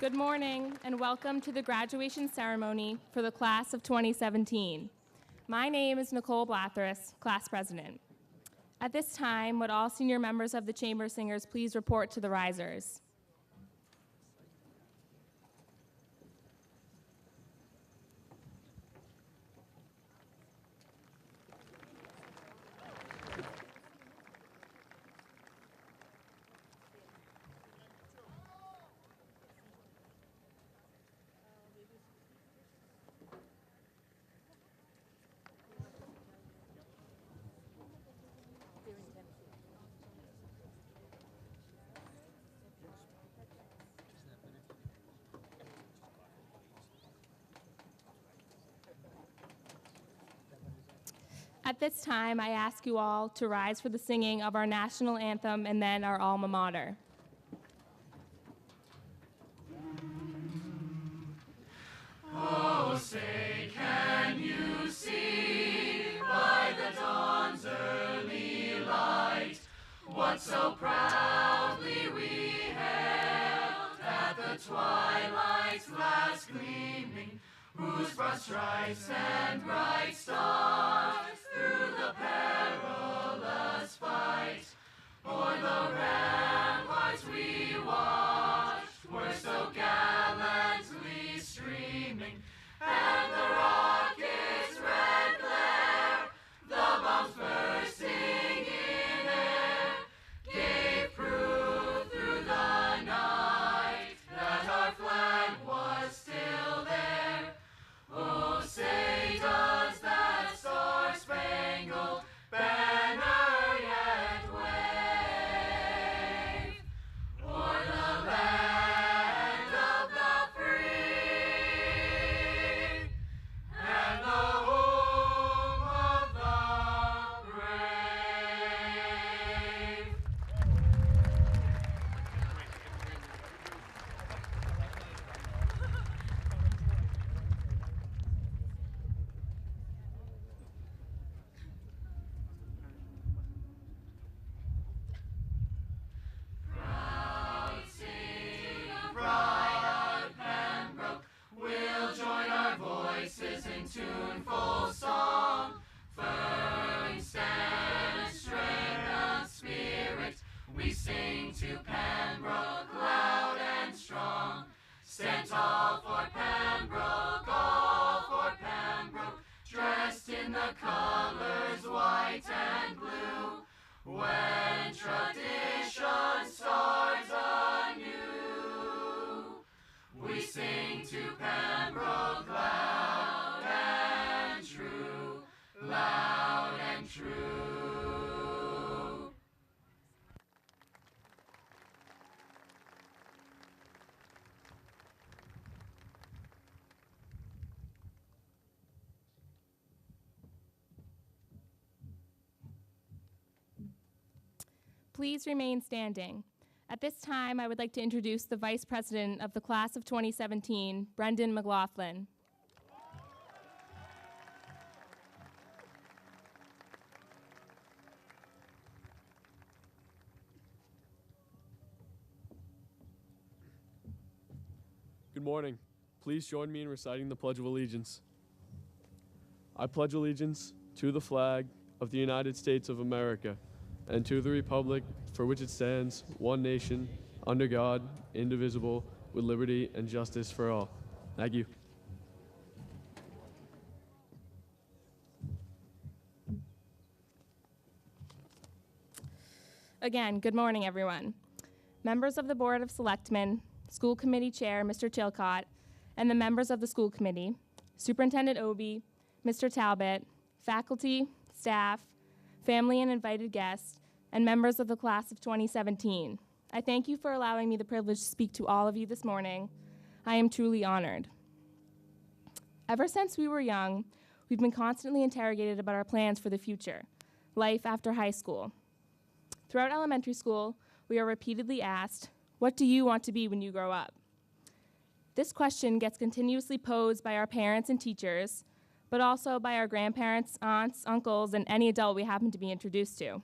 Good morning and welcome to the graduation ceremony for the class of 2017. My name is Nicole Blathris, class president. At this time, would all senior members of the Chamber Singers please report to the risers? At this time, I ask you all to rise for the singing of our national anthem and then our alma mater. Oh, say, can you see by the dawn's early light what so proudly we hailed at the twilight's last gleaming, whose broad stripes and bright stars through the perilous fight o'er the ramparts we watched were so gallantly streaming, and the rocket's red glare, the bombs bursting in air, gave proof through the night that our flag was still there. Oh, say does that star-spangled banner yet wave o'er the land of the free and the home of the brave? Proud city, proud Pembroke, we'll join our voices in tuneful song. Firm stand, strength and spirit, we sing to Pembroke loud and strong. Stand tall for Pembroke, all for Pembroke, dressed in the colors white and blue. When tradition starts anew, we sing to Pembroke loud and true, loud and true. Please remain standing. At this time, I would like to introduce the Vice President of the class of 2017, Brendan McLaughlin. Good morning. Please join me in reciting the Pledge of Allegiance. I pledge allegiance to the flag of the United States of America and to the republic for which it stands, one nation, under God, indivisible, with liberty and justice for all. Thank you. Again, good morning, everyone. Members of the Board of Selectmen, School Committee Chair, Mr. Chilcott, and the members of the school committee, Superintendent Obie, Mr. Talbot, faculty, staff, family and invited guests, and members of the class of 2017. I thank you for allowing me the privilege to speak to all of you this morning. I am truly honored. Ever since we were young, we've been constantly interrogated about our plans for the future, life after high school. Throughout elementary school, we are repeatedly asked, what do you want to be when you grow up? This question gets continuously posed by our parents and teachers, but also by our grandparents, aunts, uncles, and any adult we happen to be introduced to.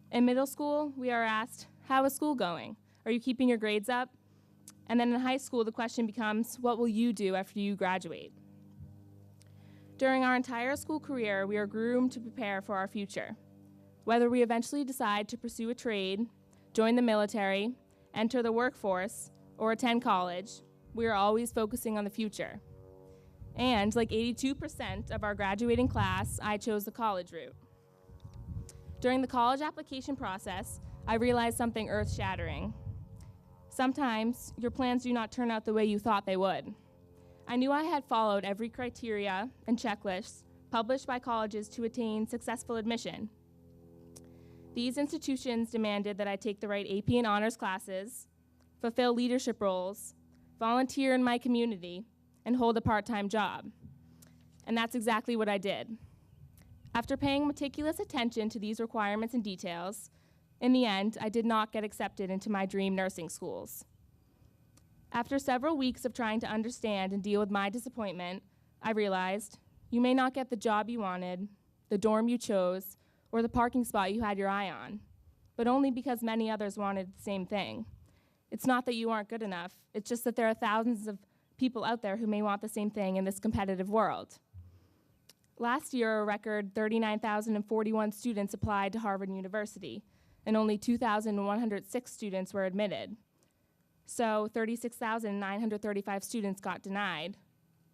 In middle school, we are asked, how is school going? Are you keeping your grades up? And then in high school, the question becomes, what will you do after you graduate? During our entire school career, we are groomed to prepare for our future. Whether we eventually decide to pursue a trade, join the military, enter the workforce, or attend college, we are always focusing on the future. And like 82% of our graduating class, I chose the college route. During the college application process, I realized something earth-shattering. Sometimes your plans do not turn out the way you thought they would. I knew I had followed every criteria and checklist published by colleges to attain successful admission. These institutions demanded that I take the right AP and honors classes, fulfill leadership roles, volunteer in my community, and hold a part-time job. And that's exactly what I did. After paying meticulous attention to these requirements and details, in the end, I did not get accepted into my dream nursing schools. After several weeks of trying to understand and deal with my disappointment, I realized you may not get the job you wanted, the dorm you chose, or the parking spot you had your eye on, but only because many others wanted the same thing. It's not that you aren't good enough, it's just that there are thousands of people out there who may want the same thing in this competitive world. Last year, a record 39,041 students applied to Harvard University, and only 2,106 students were admitted. So 36,935 students got denied,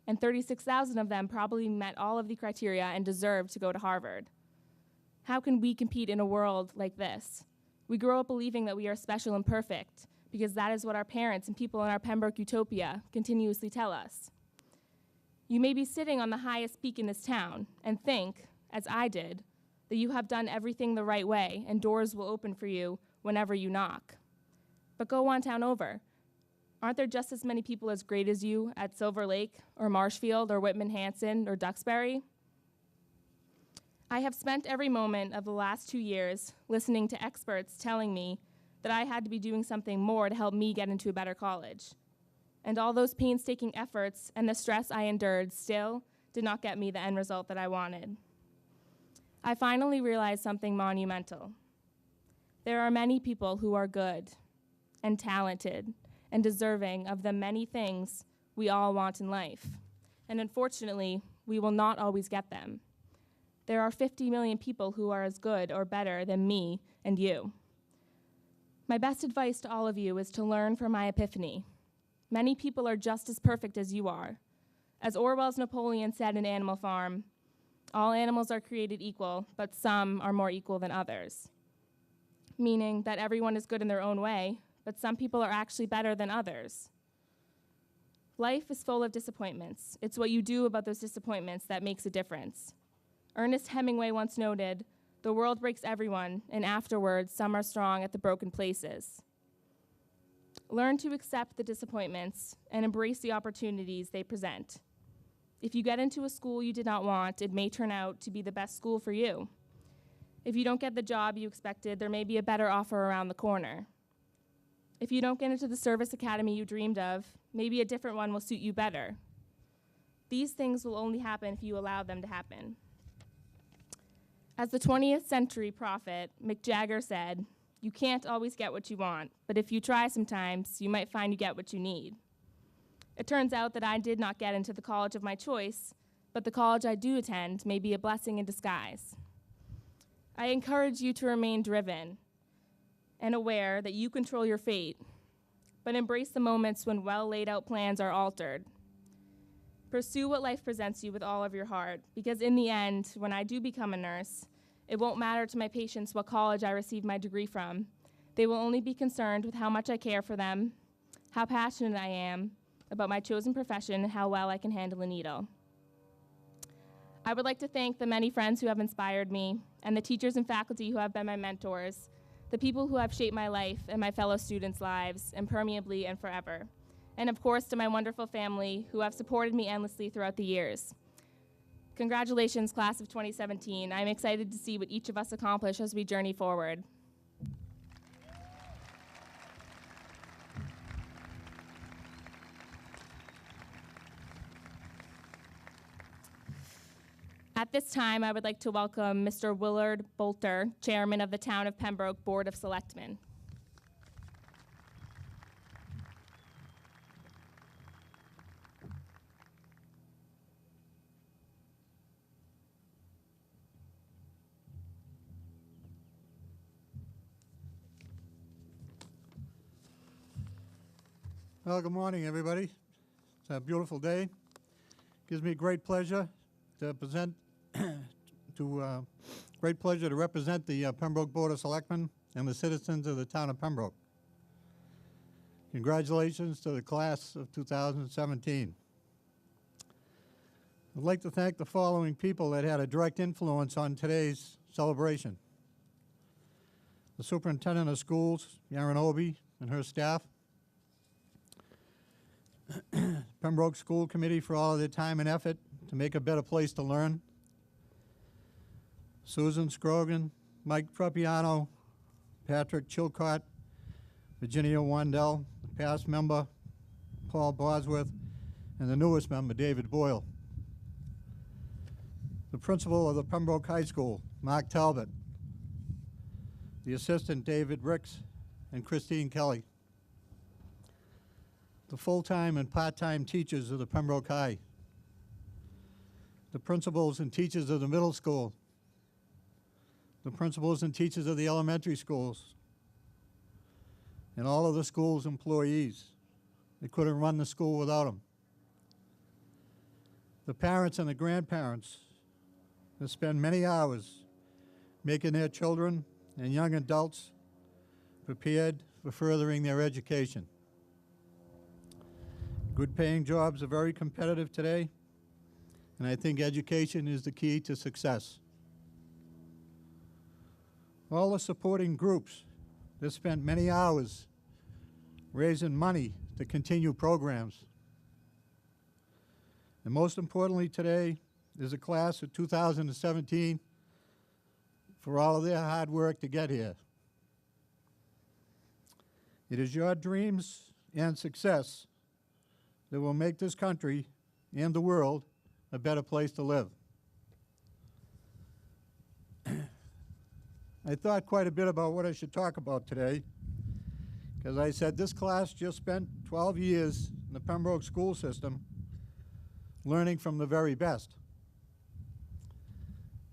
and 36,000 of them probably met all of the criteria and deserved to go to Harvard. How can we compete in a world like this? We grow up believing that we are special and perfect, because that is what our parents and people in our Pembroke utopia continuously tell us. You may be sitting on the highest peak in this town and think, as I did, that you have done everything the right way and doors will open for you whenever you knock. But go one town over. Aren't there just as many people as great as you at Silver Lake or Marshfield or Whitman-Hanson or Duxbury? I have spent every moment of the last 2 years listening to experts telling me that I had to be doing something more to help me get into a better college. And all those painstaking efforts and the stress I endured still did not get me the end result that I wanted. I finally realized something monumental. There are many people who are good and talented and deserving of the many things we all want in life. And unfortunately, we will not always get them. There are 50 million people who are as good or better than me and you. My best advice to all of you is to learn from my epiphany. Many people are just as perfect as you are. As Orwell's Napoleon said in Animal Farm, all animals are created equal, but some are more equal than others. Meaning that everyone is good in their own way, but some people are actually better than others. Life is full of disappointments. It's what you do about those disappointments that makes a difference. Ernest Hemingway once noted, "The world breaks everyone, and afterwards some are strong at the broken places." Learn to accept the disappointments and embrace the opportunities they present. If you get into a school you did not want, it may turn out to be the best school for you. If you don't get the job you expected, there may be a better offer around the corner. If you don't get into the service academy you dreamed of, maybe a different one will suit you better. These things will only happen if you allow them to happen. As the 20th century prophet Mick Jagger said, "You can't always get what you want, but if you try sometimes, you might find you get what you need." It turns out that I did not get into the college of my choice, but the college I do attend may be a blessing in disguise. I encourage you to remain driven and aware that you control your fate, but embrace the moments when well laid out plans are altered. Pursue what life presents you with all of your heart, because in the end, when I do become a nurse, it won't matter to my patients what college I received my degree from. They will only be concerned with how much I care for them, how passionate I am about my chosen profession, and how well I can handle a needle. I would like to thank the many friends who have inspired me, and the teachers and faculty who have been my mentors, the people who have shaped my life and my fellow students' lives impermeably and forever. And of course, to my wonderful family who have supported me endlessly throughout the years. Congratulations, class of 2017. I'm excited to see what each of us accomplish as we journey forward. At this time, I would like to welcome Mr. Willard Bolter, Chairman of the Town of Pembroke Board of Selectmen. Well, good morning, everybody. It's a beautiful day. Gives me great pleasure to present great pleasure to represent the Pembroke Board of Selectmen and the citizens of the town of Pembroke. Congratulations to the class of 2017. I'd like to thank the following people that had a direct influence on today's celebration. The Superintendent of Schools, Erin Obie, and her staff. Pembroke School Committee for all of their time and effort to make a better place to learn. Susan Scrogan, Mike Tropiano, Patrick Chilcott, Virginia Wandell, the past member, Paul Bosworth, and the newest member, David Boyle. The principal of the Pembroke High School, Mark Talbot. The assistant, David Ricks, and Christine Kelly. The full-time and part-time teachers of the Pembroke High. The principals and teachers of the middle school. The principals and teachers of the elementary schools. And all of the school's employees. They couldn't run the school without them. The parents and the grandparents that spend many hours making their children and young adults prepared for furthering their education. Good paying jobs are very competitive today, and I think education is the key to success. All the supporting groups that spent many hours raising money to continue programs. And most importantly today is the class of 2017 for all of their hard work to get here. It is your dreams and success that will make this country and the world a better place to live. I thought quite a bit about what I should talk about today, because I said this class just spent 12 years in the Pembroke school system learning from the very best.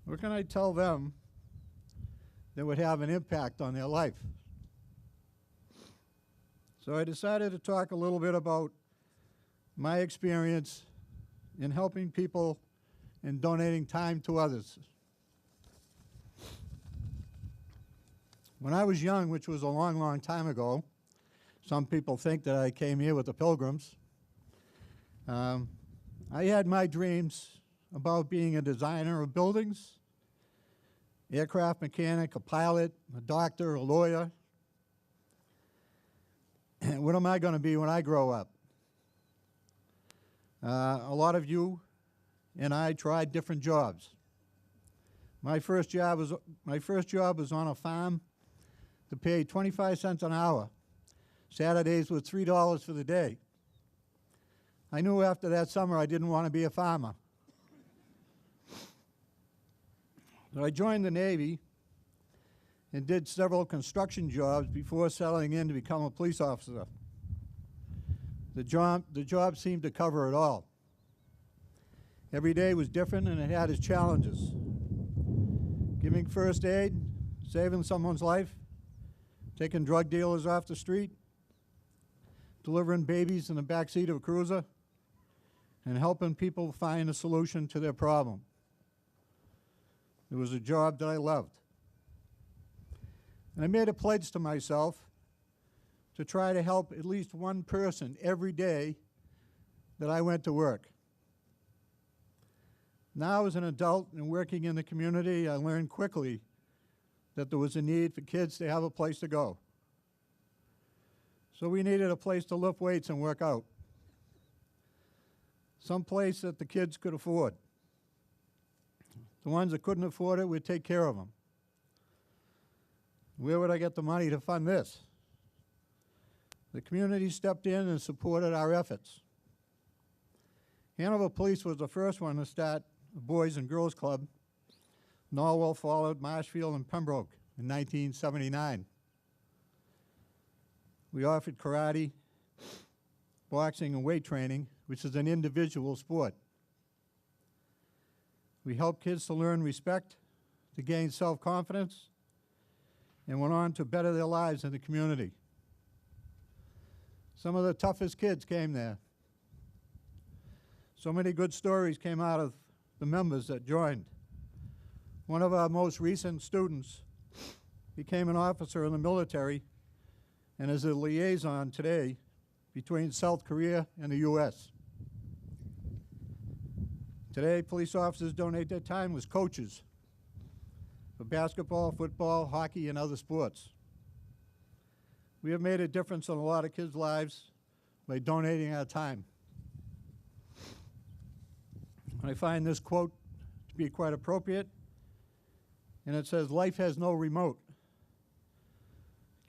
What can I tell them that would have an impact on their life? So I decided to talk a little bit about my experience in helping people and donating time to others. When I was young, which was a long, long time ago, some people think that I came here with the Pilgrims. I had my dreams about being a designer of buildings, aircraft mechanic, a pilot, a doctor, a lawyer. What am I going to be when I grow up? A lot of you and I tried different jobs. My first job was on a farm to pay 25 cents an hour. Saturdays was $3 for the day. I knew after that summer I didn't want to be a farmer. So I joined the Navy and did several construction jobs before settling in to become a police officer. The job seemed to cover it all. Every day was different and it had its challenges. Giving first aid, saving someone's life, taking drug dealers off the street, delivering babies in the backseat of a cruiser, and helping people find a solution to their problem. It was a job that I loved. And I made a pledge to myself to try to help at least one person every day that I went to work. Now as an adult and working in the community, I learned quickly that there was a need for kids to have a place to go. So we needed a place to lift weights and work out. Some place that the kids could afford. The ones that couldn't afford it, we'd take care of them. Where would I get the money to fund this? The community stepped in and supported our efforts. Hanover Police was the first one to start a Boys and Girls Club. Norwell followed Marshfield and Pembroke in 1979. We offered karate, boxing, and weight training, which is an individual sport. We helped kids to learn respect, to gain self-confidence, and went on to better their lives in the community. Some of the toughest kids came there. So many good stories came out of the members that joined. One of our most recent students became an officer in the military and is a liaison today between South Korea and the U.S. Today, police officers donate their time as coaches for basketball, football, hockey, and other sports. We have made a difference in a lot of kids' lives by donating our time. I find this quote to be quite appropriate, and it says, "Life has no remote.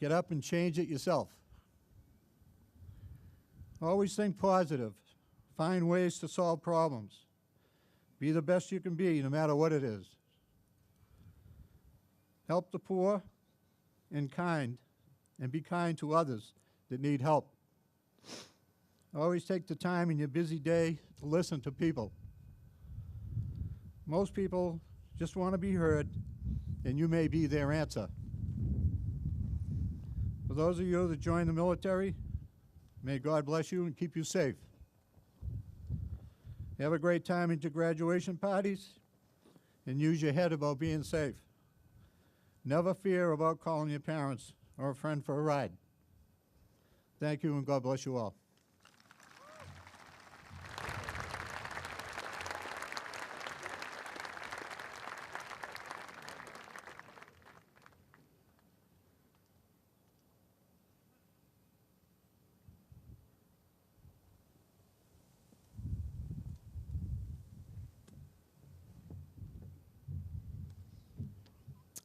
Get up and change it yourself." Always think positive. Find ways to solve problems. Be the best you can be, no matter what it is. Help the poor and be kind to others that need help. Always take the time in your busy day to listen to people. Most people just want to be heard, and you may be their answer. For those of you that join the military, may God bless you and keep you safe. Have a great time at your graduation parties, and use your head about being safe. Never fear about calling your parents or a friend for a ride. Thank you, and God bless you all.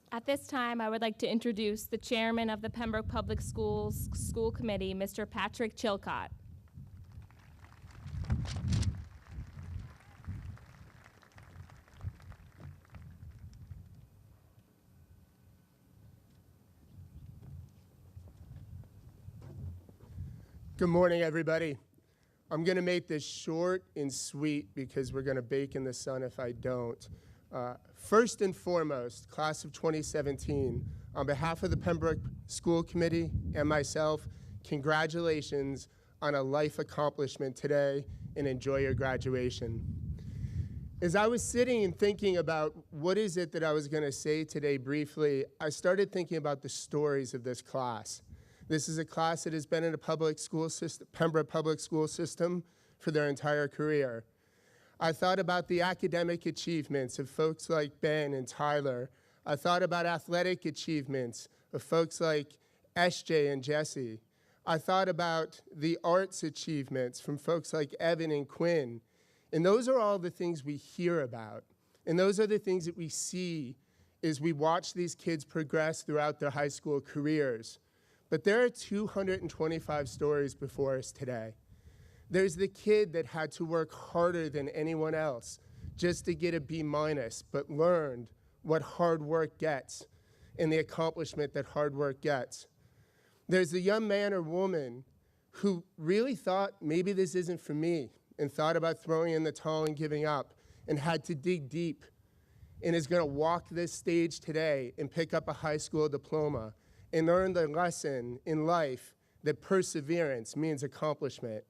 At this time, I would like to introduce the chairman of the Pembroke Public Schools School Committee, Mr. Patrick Chilcott. Good morning, everybody. I'm going to make this short and sweet because we're going to bake in the sun if I don't. First and foremost, class of 2017, on behalf of the Pembroke School Committee and myself, congratulations on a life accomplishment today, and enjoy your graduation. As I was sitting and thinking about what is it that I was going to say today briefly, I started thinking about the stories of this class. This is a class that has been in a public school system, Pembroke public school system, for their entire career. I thought about the academic achievements of folks like Ben and Tyler. I thought about athletic achievements of folks like SJ and Jesse. I thought about the arts achievements from folks like Evan and Quinn. And those are all the things we hear about. And those are the things that we see as we watch these kids progress throughout their high school careers. But there are 225 stories before us today. There's the kid that had to work harder than anyone else just to get a B-, but learned what hard work gets and the accomplishment that hard work gets. There's the young man or woman who really thought, maybe this isn't for me, and thought about throwing in the towel and giving up, and had to dig deep, and is going to walk this stage today and pick up a high school diploma and learn the lesson in life that perseverance means accomplishment.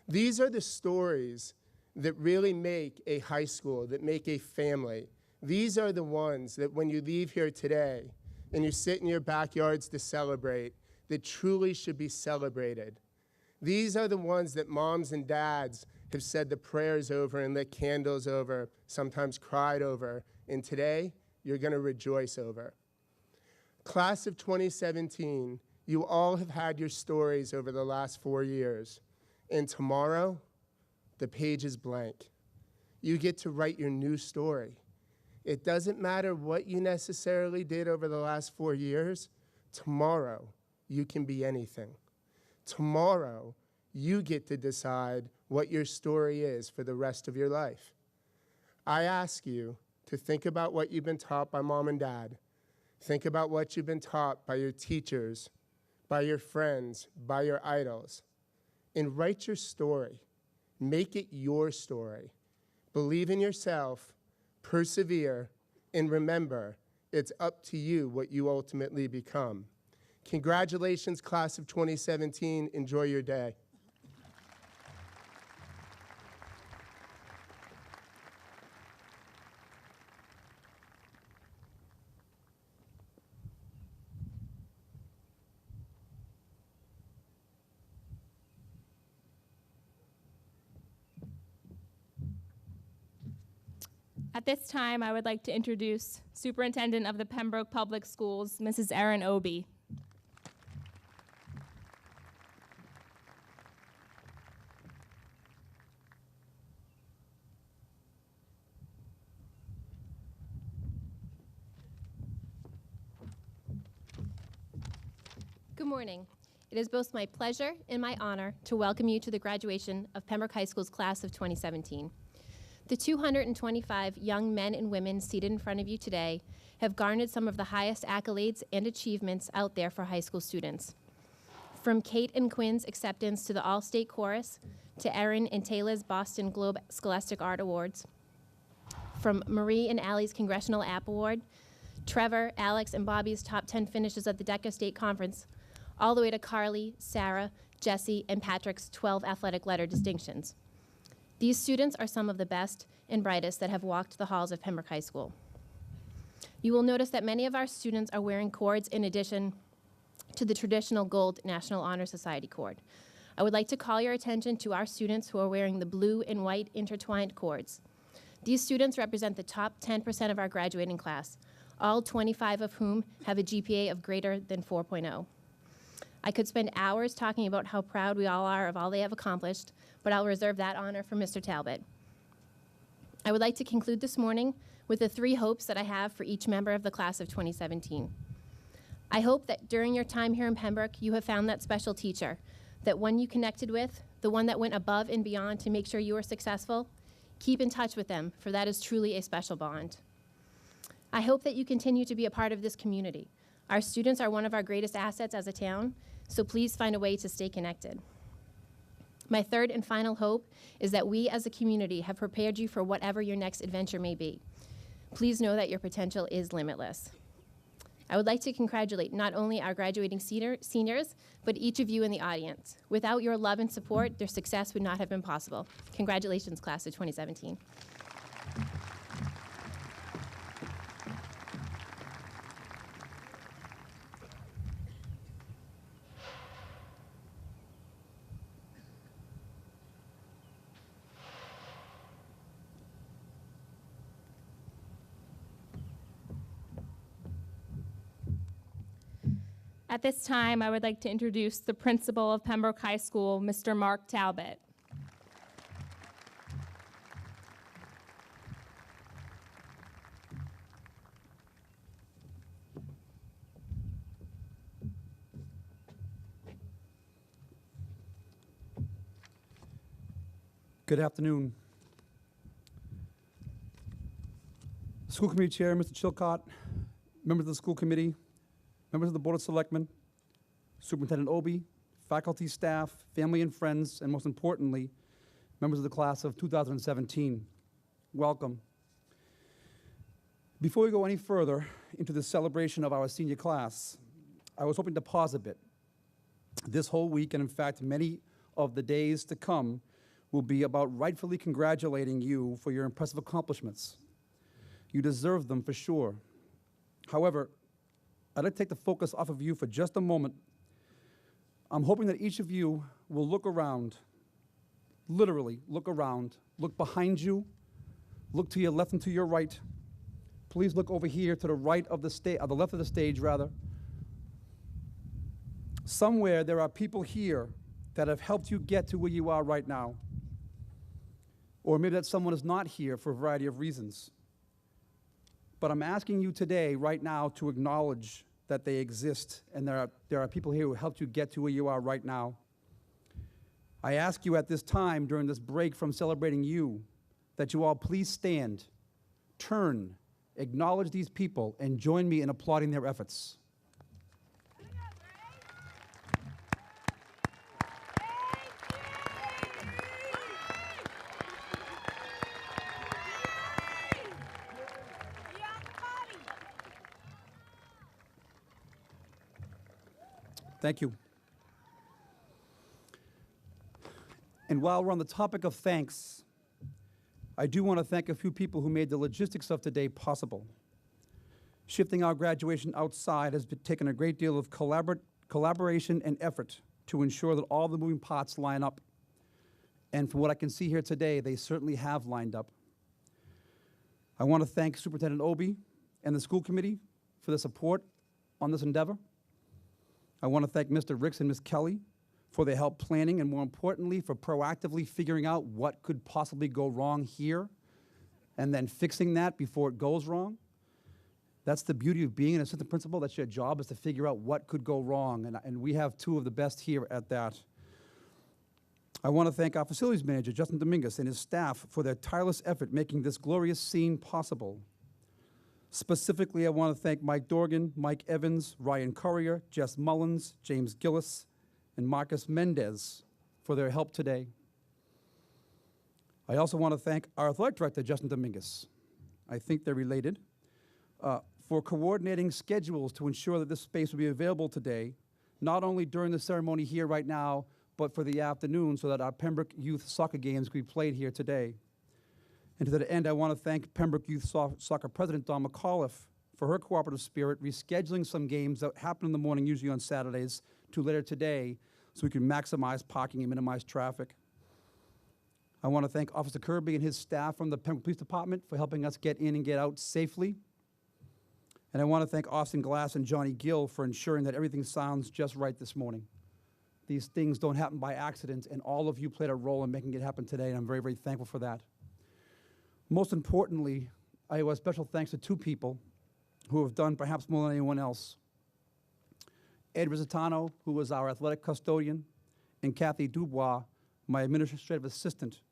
These are the stories that really make a high school, that make a family. These are the ones that when you leave here today and you sit in your backyards to celebrate, that truly should be celebrated. These are the ones that moms and dads have said the prayers over and lit candles over, sometimes cried over, and today you're going to rejoice over. Class of 2017, you all have had your stories over the last 4 years. And tomorrow, the page is blank. You get to write your new story. It doesn't matter what you necessarily did over the last 4 years. Tomorrow, you can be anything. Tomorrow, you get to decide what your story is for the rest of your life. I ask you to think about what you've been taught by mom and dad. Think about what you've been taught by your teachers, by your friends, by your idols. And write your story. Make it your story. Believe in yourself, persevere, and remember, it's up to you what you ultimately become. Congratulations, class of 2017. Enjoy your day. At this time, I would like to introduce Superintendent of the Pembroke Public Schools, Mrs. Erin Obie. Good morning. It is both my pleasure and my honor to welcome you to the graduation of Pembroke High School's class of 2017. The 225 young men and women seated in front of you today have garnered some of the highest accolades and achievements out there for high school students. From Kate and Quinn's acceptance to the All-State Chorus, to Erin and Taylor's Boston Globe Scholastic Art Awards, from Marie and Allie's Congressional App Award, Trevor, Alex, and Bobby's top 10 finishes at the DECA State Conference, all the way to Carly, Sarah, Jesse, and Patrick's 12 athletic letter distinctions. These students are some of the best and brightest that have walked the halls of Pembroke High School. You will notice that many of our students are wearing cords in addition to the traditional gold National Honor Society cord. I would like to call your attention to our students who are wearing the blue and white intertwined cords. These students represent the top 10% of our graduating class, all 25 of whom have a GPA of greater than 4.0. I could spend hours talking about how proud we all are of all they have accomplished, but I'll reserve that honor for Mr. Talbot. I would like to conclude this morning with the 3 hopes that I have for each member of the class of 2017. I hope that during your time here in Pembroke, you have found that special teacher, that one you connected with, the one that went above and beyond to make sure you were successful. Keep in touch with them, for that is truly a special bond. I hope that you continue to be a part of this community. Our students are one of our greatest assets as a town, so please find a way to stay connected. My third and final hope is that we as a community have prepared you for whatever your next adventure may be. Please know that your potential is limitless. I would like to congratulate not only our graduating seniors, but each of you in the audience. Without your love and support, their success would not have been possible. Congratulations, class of 2017. At this time, I would like to introduce the principal of Pembroke High School, Mr. Mark Talbot. Good afternoon. School Committee Chair, Mr. Chilcott, members of the school committee, members of the Board of Selectmen, Superintendent Obie, faculty, staff, family and friends, and most importantly, members of the class of 2017. Welcome. Before we go any further into the celebration of our senior class, I was hoping to pause a bit. This whole week, and in fact, many of the days to come, will be about rightfully congratulating you for your impressive accomplishments. You deserve them for sure. However, I'd like to take the focus off of you for just a moment. I'm hoping that each of you will look around, literally look around, look behind you, look to your left and to your right. Please look over here to the right of the stage, the left of the stage rather. Somewhere there are people here that have helped you get to where you are right now. Or maybe that someone is not here for a variety of reasons. But I'm asking you today, right now, to acknowledge that they exist and there are people here who helped you get to where you are right now. I ask you at this time, during this break from celebrating you, that you all please stand, turn, acknowledge these people, and join me in applauding their efforts. Thank you. And while we're on the topic of thanks, I do want to thank a few people who made the logistics of today possible. Shifting our graduation outside has taken a great deal of collaboration and effort to ensure that all the moving parts line up. And from what I can see here today, they certainly have lined up. I want to thank Superintendent Obie and the school committee for the support on this endeavor. I want to thank Mr. Ricks and Ms. Kelly for their help planning and, more importantly, for proactively figuring out what could possibly go wrong here and then fixing that before it goes wrong. That's the beauty of being an assistant principal. That's your job, is to figure out what could go wrong, and we have two of the best here at that. I want to thank our facilities manager, Justin Dominguez, and his staff for their tireless effort making this glorious scene possible. Specifically, I want to thank Mike Dorgan, Mike Evans, Ryan Currier, Jess Mullins, James Gillis, and Marcus Mendez for their help today. I also want to thank our athletic director, Justin Dominguez. I think they're related. For coordinating schedules to ensure that this space will be available today, not only during the ceremony here right now, but for the afternoon, so that our Pembroke Youth soccer games can be played here today. And to that end, I want to thank Pembroke Youth Soccer President Dawn McAuliffe for her cooperative spirit, rescheduling some games that happen in the morning, usually on Saturdays, to later today, so we can maximize parking and minimize traffic. I want to thank Officer Kirby and his staff from the Pembroke Police Department for helping us get in and get out safely. And I want to thank Austin Glass and Johnny Gill for ensuring that everything sounds just right this morning. These things don't happen by accident, and all of you played a role in making it happen today, and I'm very, very thankful for that. Most importantly, I owe a special thanks to two people who have done perhaps more than anyone else. Ed Rizzitano, who was our athletic custodian, and Kathy Dubois, my administrative assistant.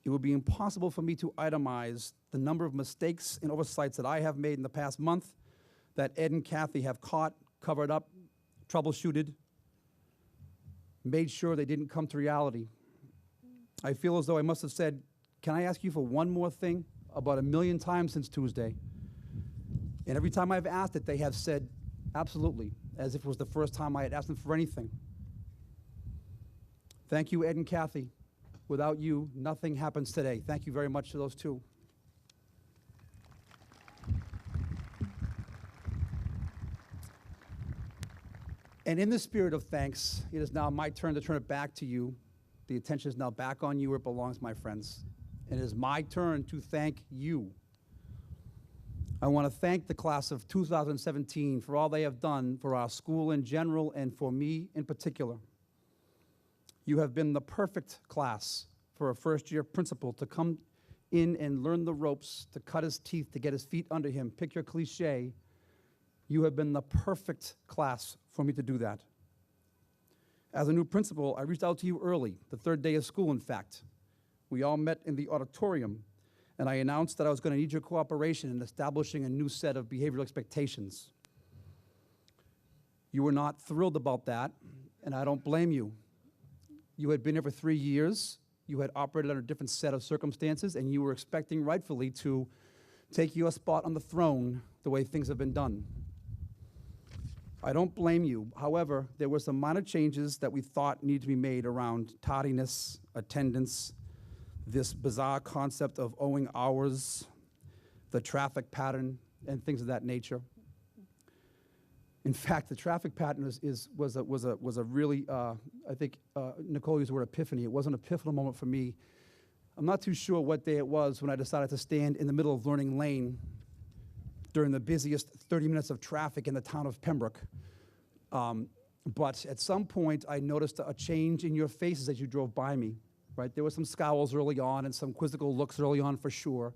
It would be impossible for me to itemize the number of mistakes and oversights that I have made in the past month that Ed and Kathy have caught, covered up, troubleshooted, made sure they didn't come to reality. I feel as though I must have said, "Can I ask you for one more thing?" about 1,000,000 times since Tuesday. And every time I've asked it, they have said, "Absolutely," as if it was the first time I had asked them for anything. Thank you, Ed and Kathy. Without you, nothing happens today. Thank you very much to those two. And in the spirit of thanks, it is now my turn to turn it back to you. The attention is now back on you where it belongs, my friends. And it is my turn to thank you. I want to thank the class of 2017 for all they have done for our school in general and for me in particular. You have been the perfect class for a first-year principal to come in and learn the ropes, to cut his teeth, to get his feet under him. Pick your cliche. You have been the perfect class for me to do that. As a new principal, I reached out to you early, the third day of school, in fact. We all met in the auditorium, and I announced that I was going to need your cooperation in establishing a new set of behavioral expectations. You were not thrilled about that, and I don't blame you. You had been here for 3 years, you had operated under a different set of circumstances, and you were expecting rightfully to take your spot on the throne the way things have been done. I don't blame you. However, there were some minor changes that we thought needed to be made around tardiness, attendance, this bizarre concept of owing hours, the traffic pattern, and things of that nature. In fact, the traffic pattern was a really, I think Nicole used the word epiphany. It was an epiphanal moment for me. I'm not too sure what day it was when I decided to stand in the middle of Learning Lane during the busiest 30 minutes of traffic in the town of Pembroke. But at some point, I noticed a change in your faces as you drove by me, right? There were some scowls early on and some quizzical looks early on for sure.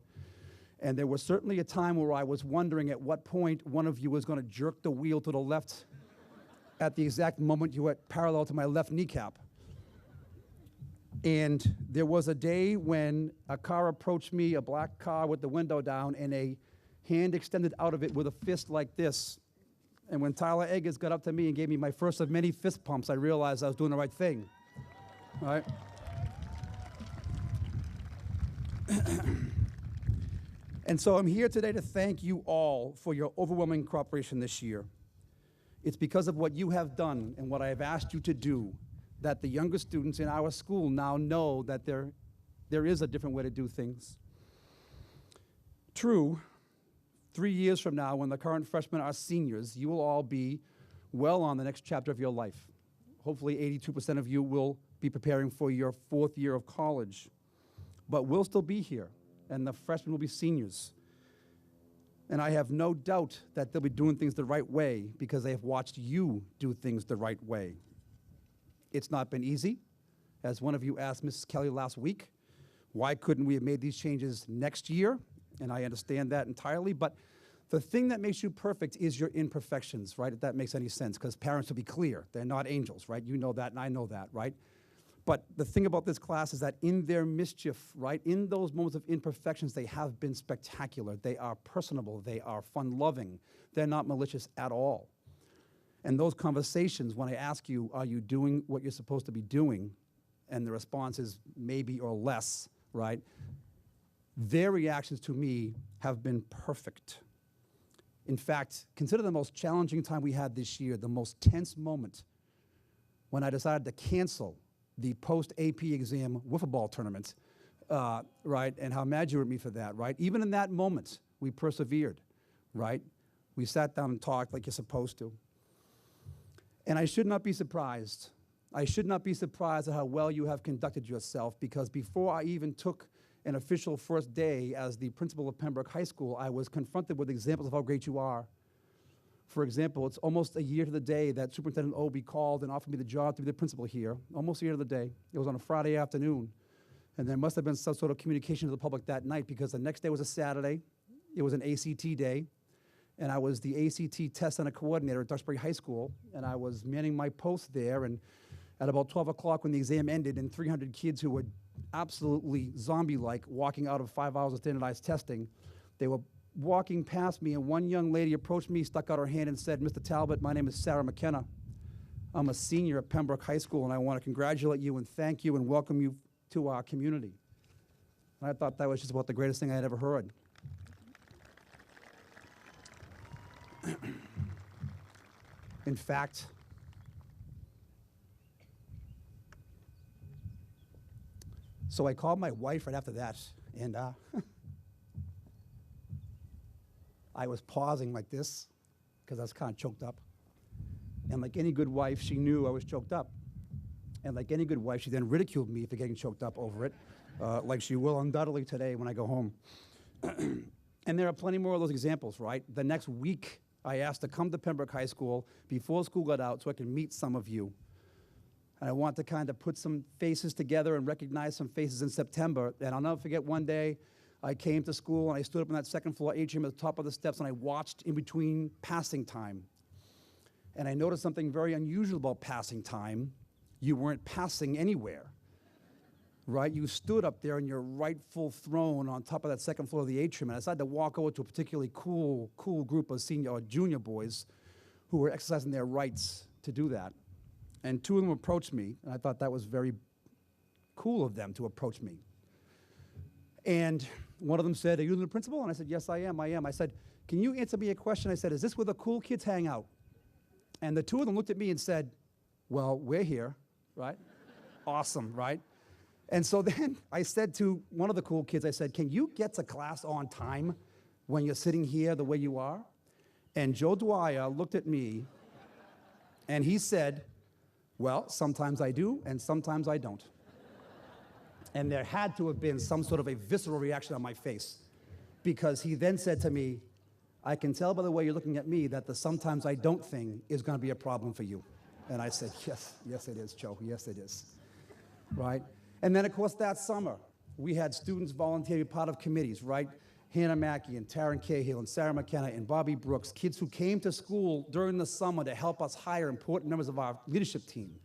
And there was certainly a time where I was wondering at what point one of you was going to jerk the wheel to the left at the exact moment you went parallel to my left kneecap. And there was a day when a car approached me, a black car with the window down, and a hand extended out of it with a fist like this. And when Tyler Eggers got up to me and gave me my first of many fist pumps, I realized I was doing the right thing, right? And so I'm here today to thank you all for your overwhelming cooperation this year. It's because of what you have done and what I have asked you to do that the younger students in our school now know that there is a different way to do things. True, 3 years from now, when the current freshmen are seniors, you will all be well on the next chapter of your life. Hopefully 82% of you will be preparing for your 4th year of college. But we'll still be here, and the freshmen will be seniors. And I have no doubt that they'll be doing things the right way because they have watched you do things the right way. It's not been easy. As one of you asked Mrs. Kelly last week, why couldn't we have made these changes next year? And I understand that entirely, but the thing that makes you perfect is your imperfections, right? If that makes any sense, because parents will be clear. They're not angels, right? You know that, and I know that, right? But the thing about this class is that in their mischief, right, in those moments of imperfections, they have been spectacular. They are personable. They are fun-loving. They're not malicious at all. And those conversations, when I ask you, are you doing what you're supposed to be doing? And the response is maybe or less, right? Their reactions to me have been perfect. In fact, consider the most challenging time we had this year, the most tense moment, when I decided to cancel the post-AP exam wiffle ball tournament, right? And how mad you were at me for that, right? Even in that moment, we persevered, right? We sat down and talked like you're supposed to. And I should not be surprised. I should not be surprised at how well you have conducted yourself, because before I even took an official first day as the principal of Pembroke High School, I was confronted with examples of how great you are. For example, it's almost a year to the day that Superintendent Obie called and offered me the job to be the principal here. Almost a year to the day. It was on a Friday afternoon. And there must have been some sort of communication to the public that night, because the next day was a Saturday. It was an ACT day. And I was the ACT test center coordinator at Duxbury High School. And I was manning my post there. And at about 12 o'clock when the exam ended, and 300 kids who were absolutely zombie-like walking out of 5 hours of standardized testing, they were walking past me, and one young lady approached me, stuck out her hand and said, "Mr. Talbot, my name is Sarah McKenna. I'm a senior at Pembroke High School, and I want to congratulate you and thank you and welcome you to our community." And I thought that was just about the greatest thing I had ever heard. In fact, so I called my wife right after that, and I was pausing like this because I was kind of choked up. And like any good wife, she knew I was choked up. And like any good wife, she then ridiculed me for getting choked up over it, like she will undoubtedly today when I go home. And there are plenty more of those examples, right? The next week, I asked to come to Pembroke High School before school got out so I could meet some of you. And I want to kind of put some faces together and recognize some faces in September. And I'll never forget one day, I came to school and I stood up in that second floor atrium at the top of the steps and I watched in between passing time. And I noticed something very unusual about passing time. You weren't passing anywhere, right? You stood up there in your rightful throne on top of that second floor of the atrium, and I decided to walk over to a particularly cool group of senior or junior boys who were exercising their rights to do that. And two of them approached me, and I thought that was very cool of them to approach me. And one of them said, "Are you the principal?" And I said, "Yes, I am. I said, "Can you answer me a question?" I said, "Is this where the cool kids hang out?" And the two of them looked at me and said, "Well, we're here," right? Awesome, right? And so then I said to one of the cool kids, I said, "Can you get to class on time when you're sitting here the way you are?" And Joe Dwyer looked at me and he said, "Well, sometimes I do and sometimes I don't." And there had to have been some sort of a visceral reaction on my face, because he then said to me, "I can tell by the way you're looking at me that the sometimes I don't thing is going to be a problem for you." And I said, yes it is, Joe, yes it is, right? And then, of course, that summer, we had students volunteer to be part of committees, right? Hannah Mackey and Taryn Cahill and Sarah McKenna and Bobby Brooks, kids who came to school during the summer to help us hire important members of our leadership team.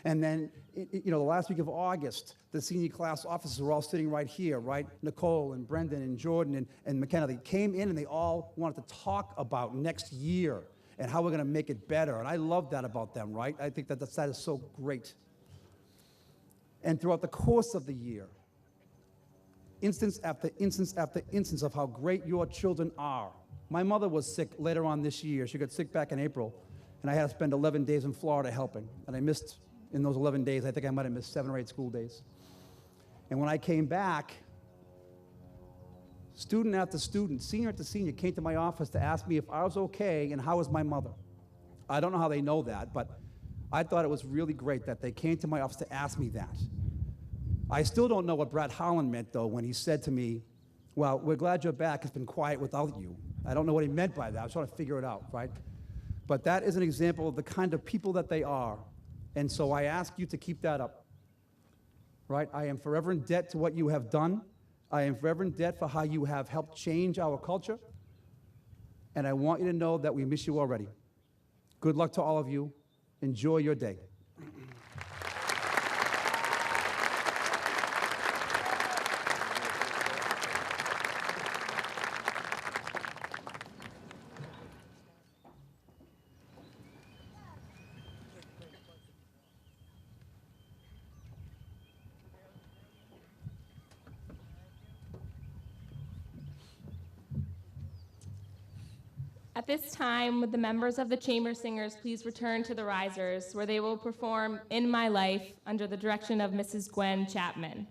And then, the last week of August, the senior class officers were all sitting right here, right? Nicole and Brendan and Jordan and McKenna, they came in and they all wanted to talk about next year and how we're going to make it better. And I love that about them, right? I think that is so great. And throughout the course of the year, instance after instance after instance of how great your children are. My mother was sick later on this year. She got sick back in April. and I had to spend 11 days in Florida helping. And I missed, in those 11 days, I think I might have missed 7 or 8 school days. And when I came back, student after student, senior after senior came to my office to ask me if I was okay and how was my mother. I don't know how they know that, but I thought it was really great that they came to my office to ask me that. I still don't know what Brad Holland meant, though, when he said to me, well, we're glad you're back. It's been quiet without you. I don't know what he meant by that. I was trying to figure it out, right? But that is an example of the kind of people that they are. And so I ask you to keep that up, right? I am forever in debt to what you have done. I am forever in debt for how you have helped change our culture. And I want you to know that we miss you already. Good luck to all of you. Enjoy your day. At this time, would the members of the Chamber Singers please return to the risers, where they will perform In My Life under the direction of Mrs. Gwen Chapman.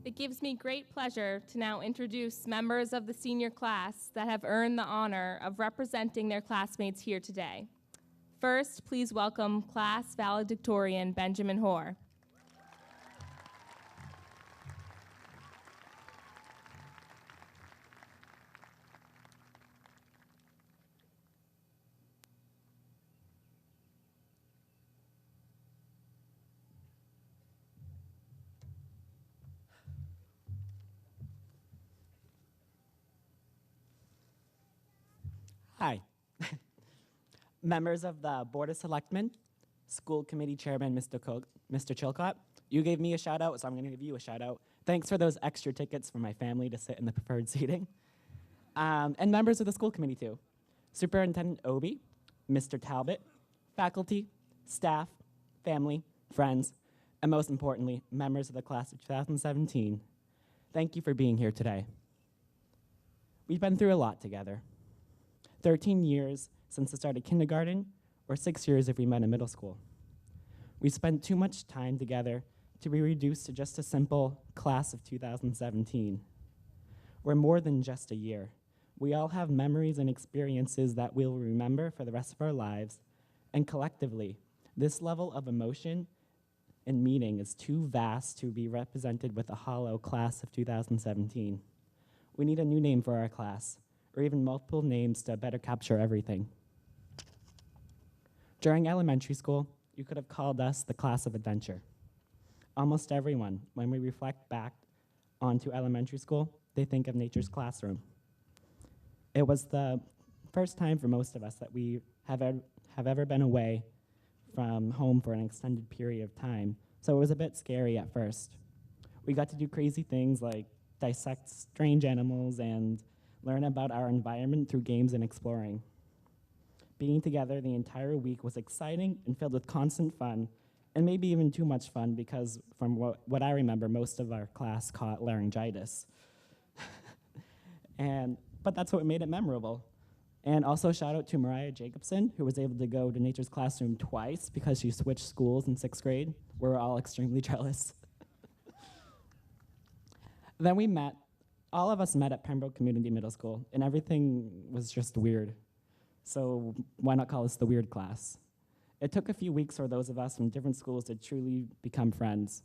It gives me great pleasure to now introduce members of the senior class that have earned the honor of representing their classmates here today. First, please welcome class valedictorian Benjamin Hoare. Hi. Members of the Board of Selectmen, School Committee Chairman Mr. Chilcott, you gave me a shout out, so I'm going to give you a shout out. Thanks for those extra tickets for my family to sit in the preferred seating. And members of the school committee too. Superintendent Obi, Mr. Talbot, faculty, staff, family, friends, and most importantly, members of the class of 2017. Thank you for being here today. We've been through a lot together. 13 years since the start of kindergarten, or 6 years if we met in middle school. We spent too much time together to be reduced to just a simple class of 2017. We're more than just a year. We all have memories and experiences that we'll remember for the rest of our lives, and collectively, this level of emotion and meaning is too vast to be represented with a hollow class of 2017. We need a new name for our class, or even multiple names to better capture everything. During elementary school, you could have called us the class of adventure. Almost everyone, when we reflect back onto elementary school, they think of nature's classroom. It was the first time for most of us that we have ever been away from home for an extended period of time, so it was a bit scary at first. We got to do crazy things like dissect strange animals and learn about our environment through games and exploring. Being together the entire week was exciting and filled with constant fun, and maybe even too much fun because from what I remember, most of our class caught laryngitis. But that's what made it memorable. And also shout out to Mariah Jacobson, who was able to go to nature's classroom twice because she switched schools in 6th grade. We're all extremely jealous. Then we met. All of us met at Pembroke Community Middle School, and everything was just weird. So why not call us the weird class? It took a few weeks for those of us from different schools to truly become friends.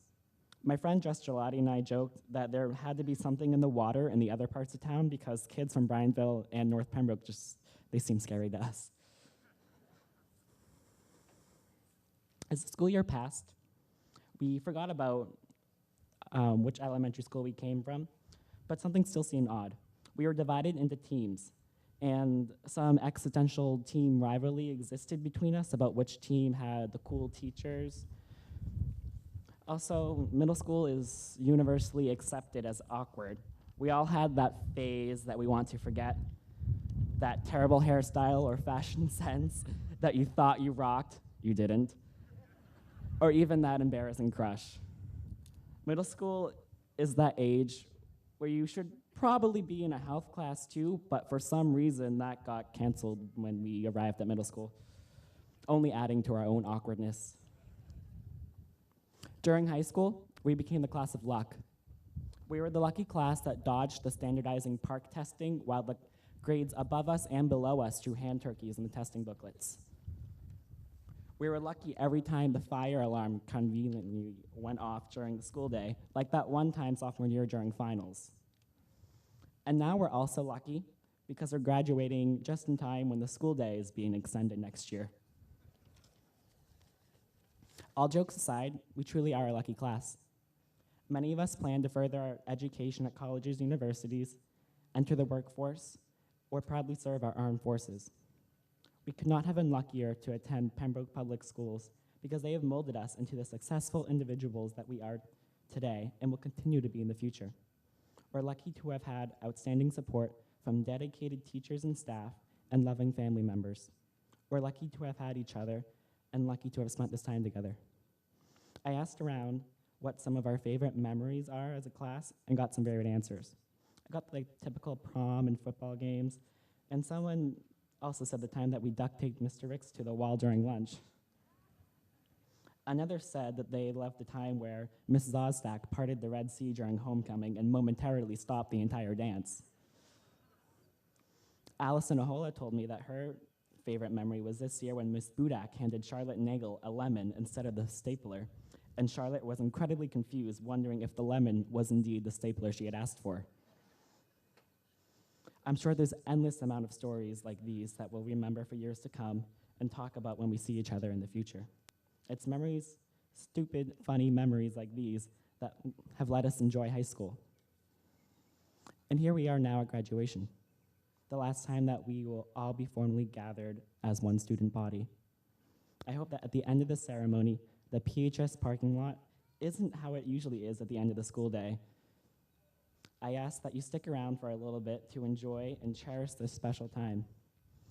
My friend Jess Gelati and I joked that there had to be something in the water in the other parts of town because kids from Bryanville and North Pembroke they seem scary to us. As the school year passed, we forgot about which elementary school we came from, but something still seemed odd. We were divided into teams, and some existential team rivalry existed between us about which team had the cool teachers. Also, middle school is universally accepted as awkward. We all had that phase that we want to forget, that terrible hairstyle or fashion sense that you thought you rocked, you didn't, or even that embarrassing crush. Middle school is that age where you should probably be in a health class too, but for some reason that got canceled when we arrived at middle school, only adding to our own awkwardness. During high school, we became the class of luck. We were the lucky class that dodged the standardizing park testing while the grades above us and below us drew hand turkeys in the testing booklets. We were lucky every time the fire alarm conveniently went off during the school day, like that one time sophomore year during finals. And now we're also lucky because we're graduating just in time when the school day is being extended next year. All jokes aside, we truly are a lucky class. Many of us plan to further our education at colleges, universities, enter the workforce, or proudly serve our armed forces. We could not have been luckier to attend Pembroke Public Schools because they have molded us into the successful individuals that we are today and will continue to be in the future. We're lucky to have had outstanding support from dedicated teachers and staff and loving family members. We're lucky to have had each other and lucky to have spent this time together. I asked around what some of our favorite memories are as a class and got some varied answers. I got the typical prom and football games, and someone also said the time that we duct taped Mr. Ricks to the wall during lunch. Another said that they loved the time where Mrs. Ozdak parted the Red Sea during homecoming and momentarily stopped the entire dance. Allison Ahola told me that her favorite memory was this year when Miss Budak handed Charlotte Nagel a lemon instead of the stapler, and Charlotte was incredibly confused, wondering if the lemon was indeed the stapler she had asked for. I'm sure there's endless amount of stories like these that we'll remember for years to come and talk about when we see each other in the future. It's memories, stupid, funny memories like these that have let us enjoy high school. And here we are now at graduation, the last time that we will all be formally gathered as one student body. I hope that at the end of the ceremony, the PHS parking lot isn't how it usually is at the end of the school day. I ask that you stick around for a little bit to enjoy and cherish this special time.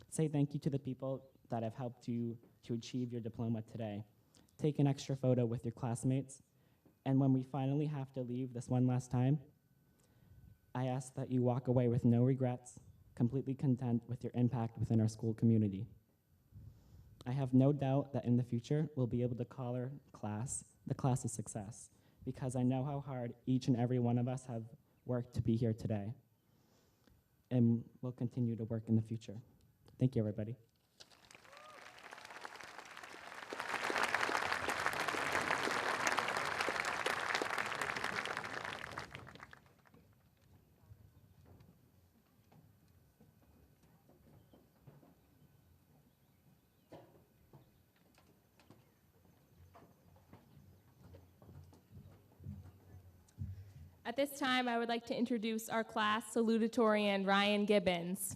Say thank you to the people that have helped you to achieve your diploma today. Take an extra photo with your classmates, and when we finally have to leave this one last time, I ask that you walk away with no regrets, completely content with your impact within our school community. I have no doubt that in the future, we'll be able to call our class the class of success, because I know how hard each and every one of us have worked to be here today, and will continue to work in the future. Thank you, everybody. At this time, I would like to introduce our class salutatorian, Ryan Gibbons.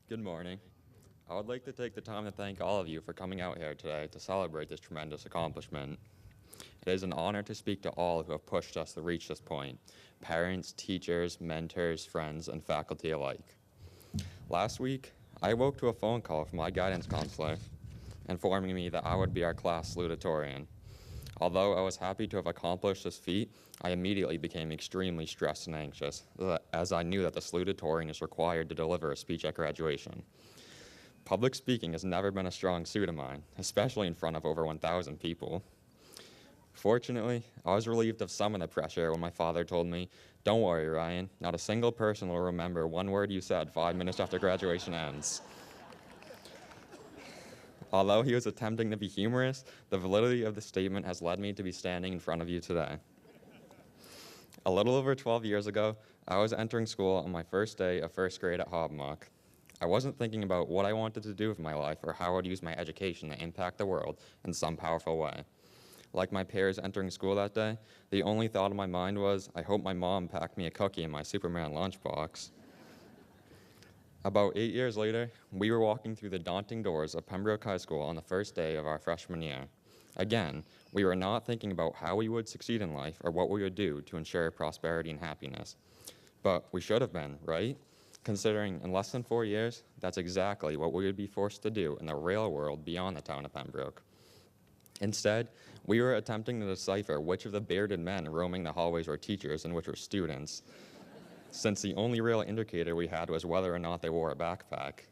Good morning. I would like to take the time to thank all of you for coming out here today to celebrate this tremendous accomplishment. It is an honor to speak to all who have pushed us to reach this point: parents, teachers, mentors, friends, and faculty alike. Last week, I woke to a phone call from my guidance counselor informing me that I would be our class salutatorian. Although I was happy to have accomplished this feat, I immediately became extremely stressed and anxious, as I knew that the salutatorian is required to deliver a speech at graduation. Public speaking has never been a strong suit of mine, especially in front of over 1,000 people. Fortunately, I was relieved of some of the pressure when my father told me, "Don't worry, Ryan, not a single person will remember one word you said 5 minutes after graduation ends." Although he was attempting to be humorous, the validity of the statement has led me to be standing in front of you today. A little over 12 years ago, I was entering school on my first day of first grade at Hobmock. I wasn't thinking about what I wanted to do with my life or how I'd use my education to impact the world in some powerful way. Like my peers entering school that day, the only thought in my mind was, I hope my mom packed me a cookie in my Superman lunchbox. About 8 years later, we were walking through the daunting doors of Pembroke High School on the first day of our freshman year. Again, we were not thinking about how we would succeed in life or what we would do to ensure prosperity and happiness. But we should have been, right? Considering in less than 4 years, that's exactly what we would be forced to do in the real world beyond the town of Pembroke. Instead, we were attempting to decipher which of the bearded men roaming the hallways were teachers and which were students, since the only real indicator we had was whether or not they wore a backpack.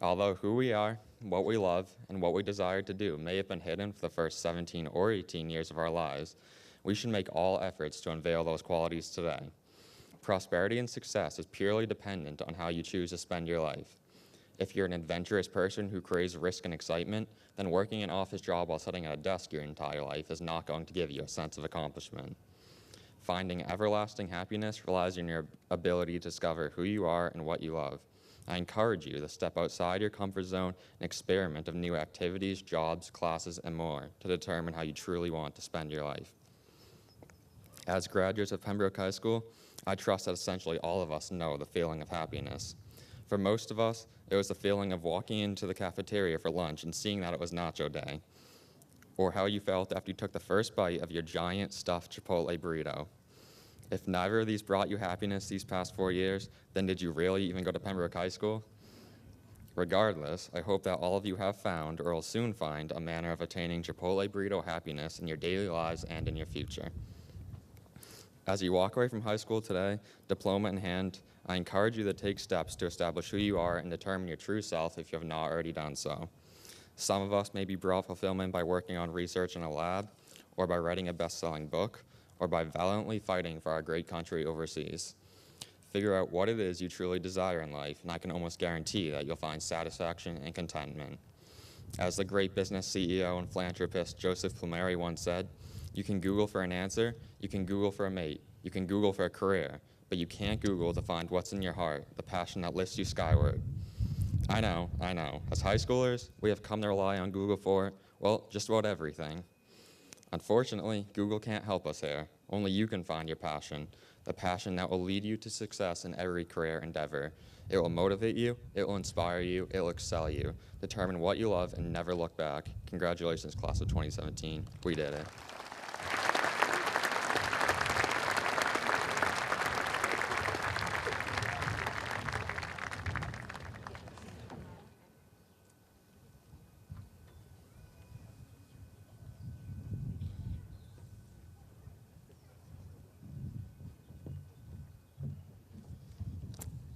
Although who we are, what we love, and what we desire to do may have been hidden for the first 17 or 18 years of our lives, we should make all efforts to unveil those qualities today. Prosperity and success is purely dependent on how you choose to spend your life. If you're an adventurous person who craves risk and excitement, then working an office job while sitting at a desk your entire life is not going to give you a sense of accomplishment. Finding everlasting happiness relies on your ability to discover who you are and what you love. I encourage you to step outside your comfort zone and experiment of new activities, jobs, classes, and more to determine how you truly want to spend your life. As graduates of Pembroke High School, I trust that essentially all of us know the feeling of happiness. For most of us, it was the feeling of walking into the cafeteria for lunch and seeing that it was nacho day, or how you felt after you took the first bite of your giant stuffed Chipotle burrito. If neither of these brought you happiness these past 4 years, then did you really even go to Pembroke High School? Regardless, I hope that all of you have found or will soon find a manner of attaining Chipotle burrito happiness in your daily lives and in your future. As you walk away from high school today, diploma in hand, I encourage you to take steps to establish who you are and determine your true self if you have not already done so. Some of us may be brought fulfillment by working on research in a lab, or by writing a best-selling book, or by valiantly fighting for our great country overseas. Figure out what it is you truly desire in life, and I can almost guarantee that you'll find satisfaction and contentment. As the great business CEO and philanthropist Joseph Plumeri once said, you can Google for an answer, you can Google for a mate, you can Google for a career, but you can't Google to find what's in your heart, the passion that lifts you skyward. I know. As high schoolers, we have come to rely on Google for, well, just about everything. Unfortunately, Google can't help us here. Only you can find your passion, the passion that will lead you to success in every career endeavor. It will motivate you, it will inspire you, it will excel you. Determine what you love and never look back. Congratulations, class of 2017. We did it.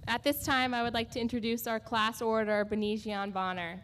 At this time, I would like to introduce our class orator, Benesian Bonner.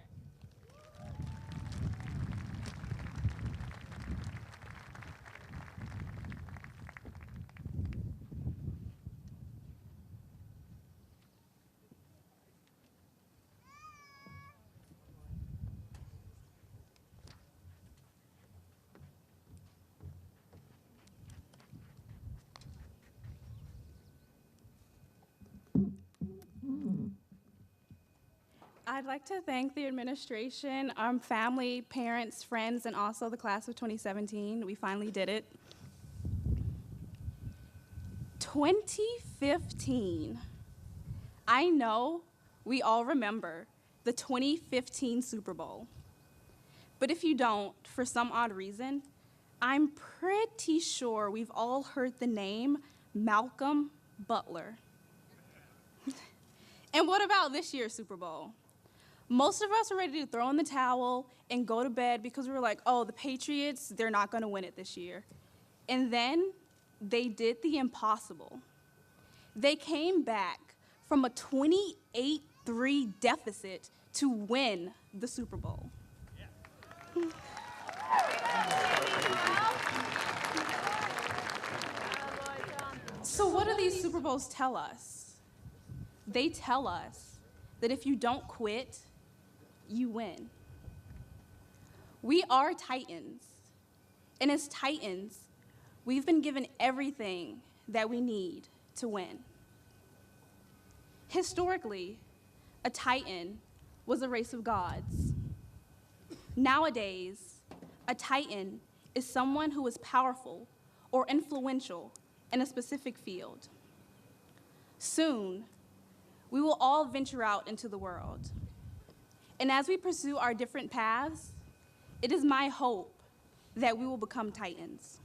I'd like to thank the administration, family, parents, friends, and also the class of 2017. We finally did it. 2015. I know we all remember the 2015 Super Bowl. But if you don't, for some odd reason, I'm pretty sure we've all heard the name Malcolm Butler. And what about this year's Super Bowl? Most of us are ready to throw in the towel and go to bed because we were like, oh, the Patriots, they're not going to win it this year. And then they did the impossible. They came back from a 28-3 deficit to win the Super Bowl. Yeah. So what do these Super Bowls tell us? They tell us that if you don't quit, you win. We are Titans, and as Titans, we've been given everything that we need to win. Historically, a Titan was a race of gods. Nowadays, a Titan is someone who is powerful or influential in a specific field. Soon, we will all venture out into the world. And as we pursue our different paths, it is my hope that we will become Titans.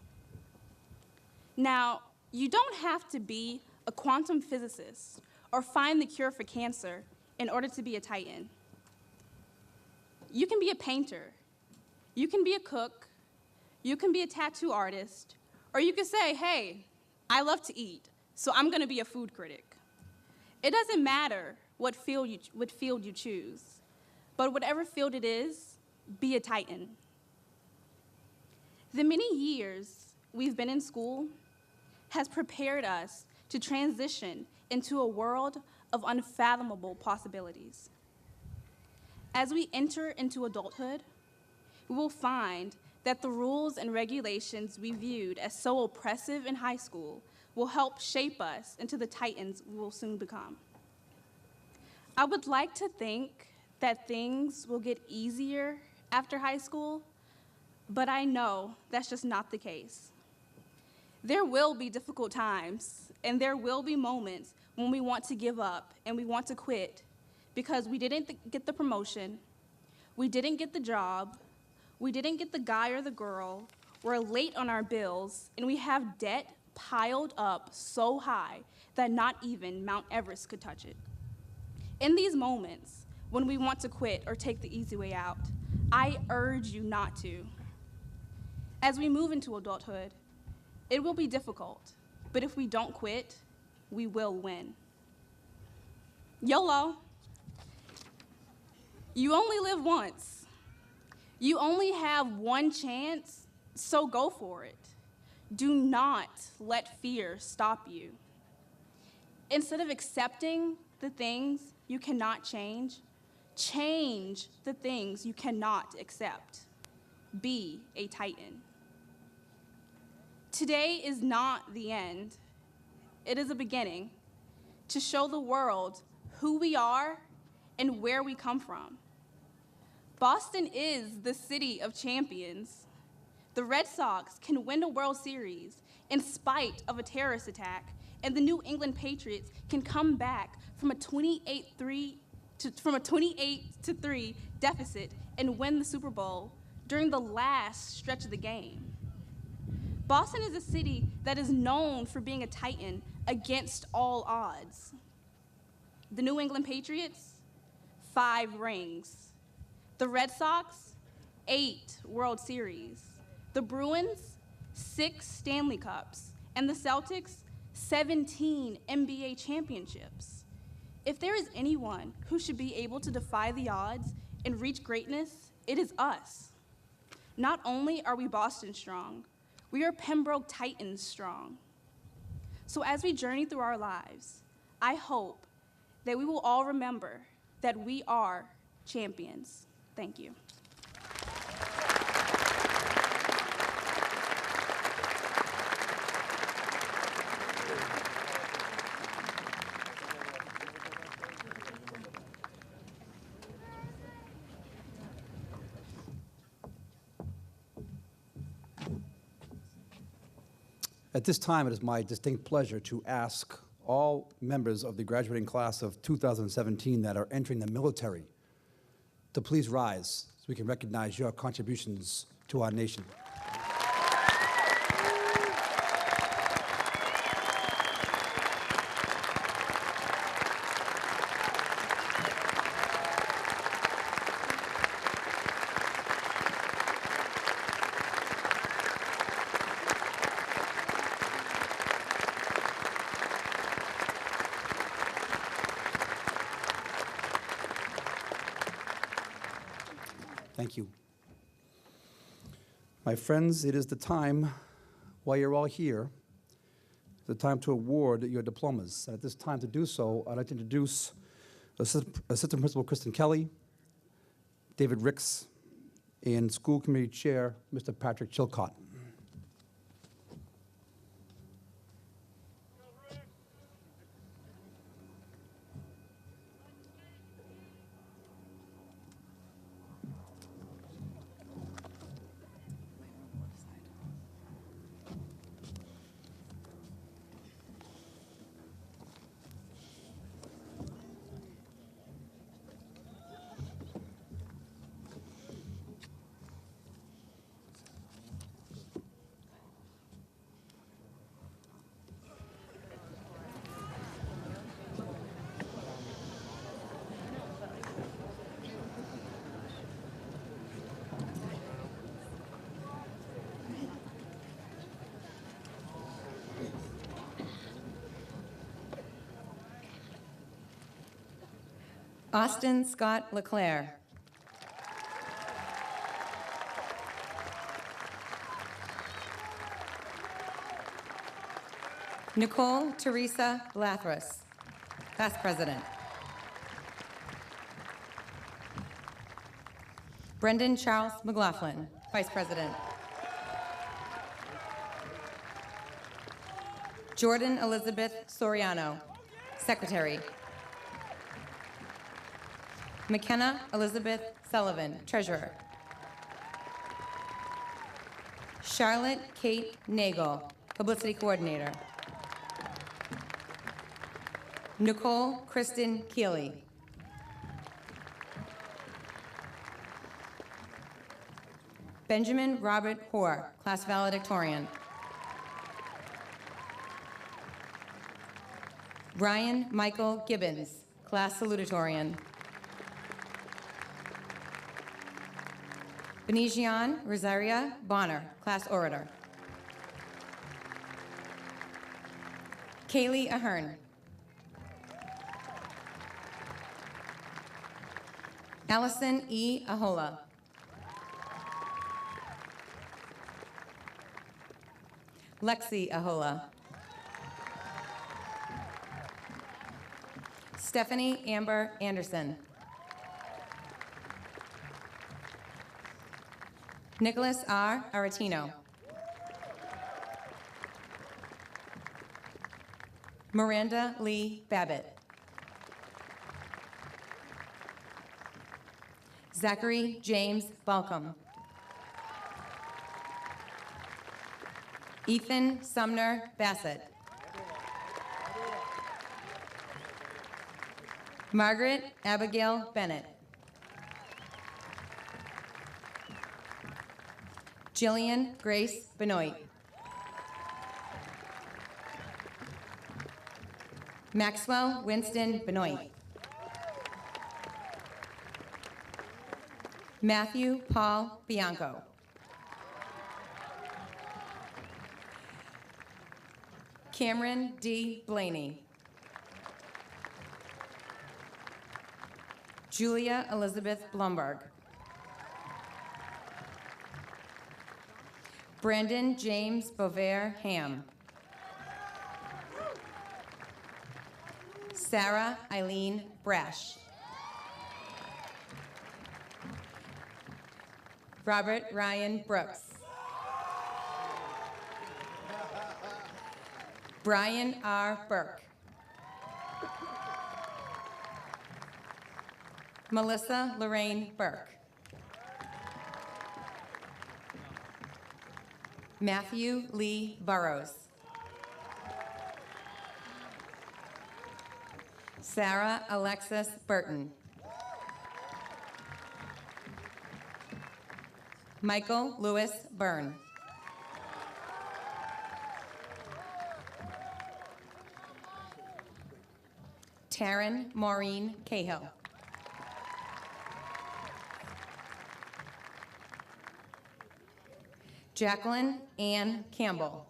Now, you don't have to be a quantum physicist or find the cure for cancer in order to be a Titan. You can be a painter, you can be a cook, you can be a tattoo artist, or you could say, hey, I love to eat, so I'm gonna be a food critic. It doesn't matter what field you choose. But whatever field it is, be a Titan. The many years we've been in school has prepared us to transition into a world of unfathomable possibilities. As we enter into adulthood, we will find that the rules and regulations we viewed as so oppressive in high school will help shape us into the Titans we will soon become. I would like to think that things will get easier after high school, but I know that's just not the case. There will be difficult times, and there will be moments when we want to give up and we want to quit because we didn't get the promotion, we didn't get the job, we didn't get the guy or the girl, we're late on our bills, and we have debt piled up so high that not even Mount Everest could touch it. In these moments, when we want to quit or take the easy way out. I urge you not to. As we move into adulthood, it will be difficult, but if we don't quit, we will win. YOLO. You only live once. You only have one chance, so go for it. Do not let fear stop you. Instead of accepting the things you cannot change, change the things you cannot accept. Be a Titan. Today is not the end. It is a beginning to show the world who we are and where we come from. Boston is the city of champions. The Red Sox can win a World Series in spite of a terrorist attack, and the New England Patriots can come back from a 28-3 deficit and win the Super Bowl during the last stretch of the game. Boston is a city that is known for being a Titan against all odds. The New England Patriots, 5 rings. The Red Sox, 8 World Series. The Bruins, 6 Stanley Cups. And the Celtics, 17 NBA championships. If there is anyone who should be able to defy the odds and reach greatness, it is us. Not only are we Boston strong, we are Pembroke Titans strong. So as we journey through our lives, I hope that we will all remember that we are champions. Thank you. At this time, it is my distinct pleasure to ask all members of the graduating class of 2017 that are entering the military to please rise so we can recognize your contributions to our nation. Thank you. My friends, it is the time, while you're all here, the time to award your diplomas. And at this time to do so, I'd like to introduce Assistant Principal Kristen Kelly, David Ricks, and School Committee Chair, Mr. Patrick Chilcott. Austin Scott LeClaire. Nicole Teresa Lathras, past president. Brendan Charles McLaughlin, vice president. Jordan Elizabeth Soriano, secretary. McKenna Elizabeth Sullivan, treasurer. Charlotte Kate Nagel, publicity coordinator. Nicole Kristen Keeley. Benjamin Robert Hoare, class valedictorian. Ryan Michael Gibbons, class salutatorian. Benizion Rosaria Bonner, class orator. Kaylee Ahern. Allison E. Ahola. Lexi Ahola. Stephanie Amber Anderson. Nicholas R. Aretino. Miranda Lee Babbitt. Zachary James Balcom. Ethan Sumner Bassett. Margaret Abigail Bennett. Jillian Grace Benoit. Maxwell Winston Benoit. Matthew Paul Bianco. Cameron D. Blaney. Julia Elizabeth Blumberg. Brandon James Bovair Ham. Sarah Eileen Brash. Robert Ryan Brooks. Brian R. Burke. Melissa Lorraine Burke. Matthew Lee Burrows. Sarah Alexis Burton. Michael Lewis Byrne. Taryn Maureen Cahill. Jacqueline Ann Campbell.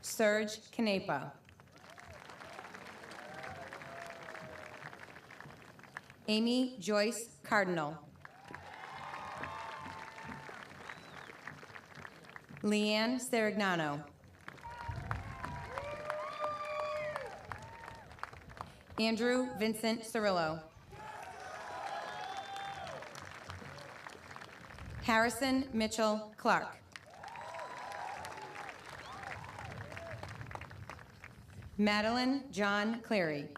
Serge Canepa. Amy Joyce Cardinal. Leanne Serignano. Andrew Vincent Cirillo. Harrison Mitchell Clark. Madeline John Cleary.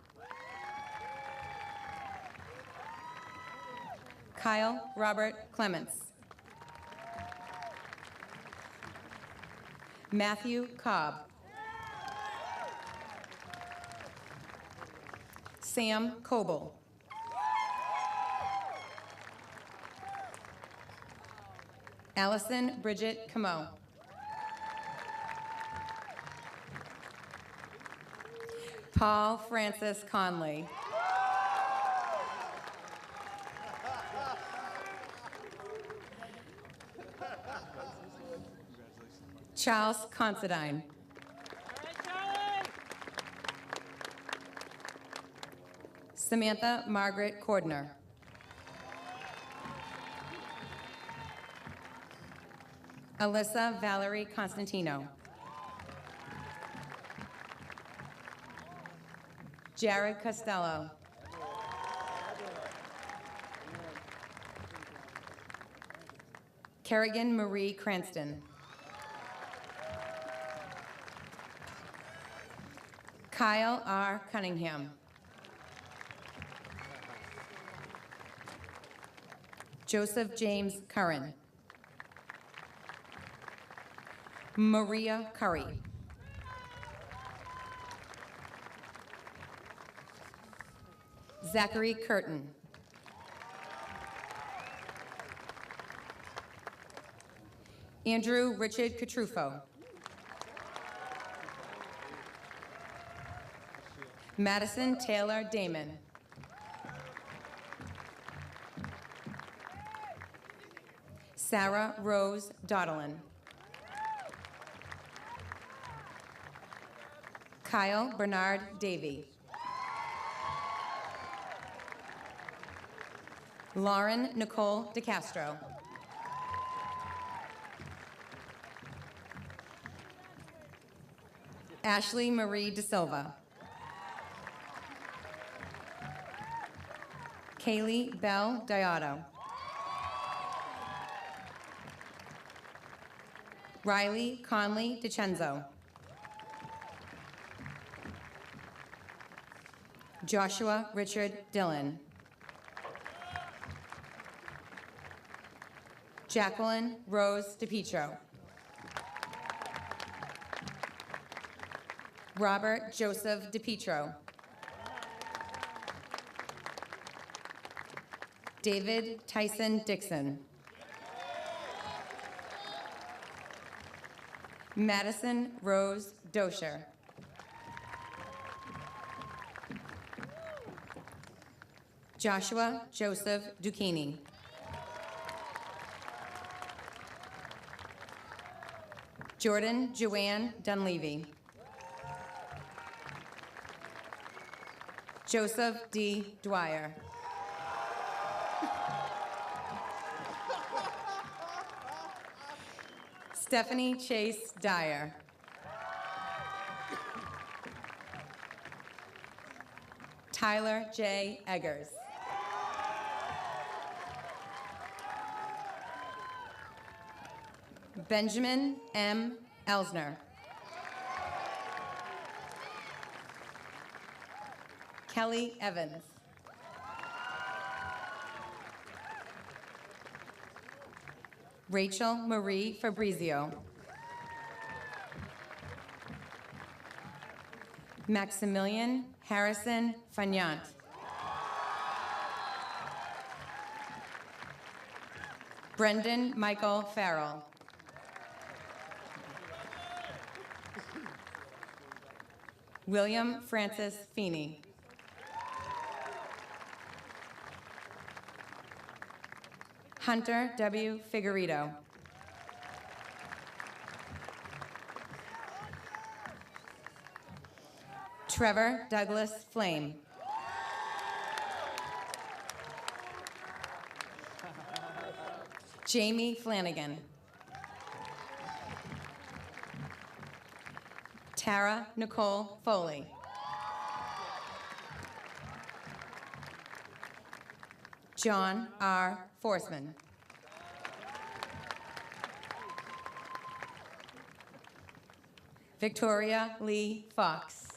Kyle Robert Clements. Matthew Cobb. Sam Coble. Allison Bridget Camo. Paul Francis Conley. Charles Considine. Samantha Margaret Cordner. Alyssa Valerie Constantino. Jared Costello. Kerrigan Marie Cranston. Kyle R. Cunningham. Joseph James Curran. Maria Curry. Zachary Curtin. Andrew Richard Catrufo. Madison Taylor Damon. Sarah Rose Dottelin. Kyle Bernard Davey. Lauren Nicole DeCastro. Ashley Marie De Silva. Kaylee Bell Diotto. Riley Conley DiCenzo. Joshua Richard Dillon. Jacqueline Rose DePietro. Robert Joseph DePietro. David Tyson Dixon. Madison Rose Dosher. Joshua Joseph Duchini. Jordan Joanne Dunleavy. Joseph D. Dwyer. Stephanie Chase Dyer. Tyler J. Eggers. Benjamin M. Elsner. Kelly Evans. Rachel Marie Fabrizio. Maximilian Harrison Fagnant. Brendan Michael Farrell. William Francis Feeney. Hunter W. Figueredo. Trevor Douglas Flame. Jamie Flanagan. Tara Nicole Foley. John R. Forsman. Victoria Lee Fox.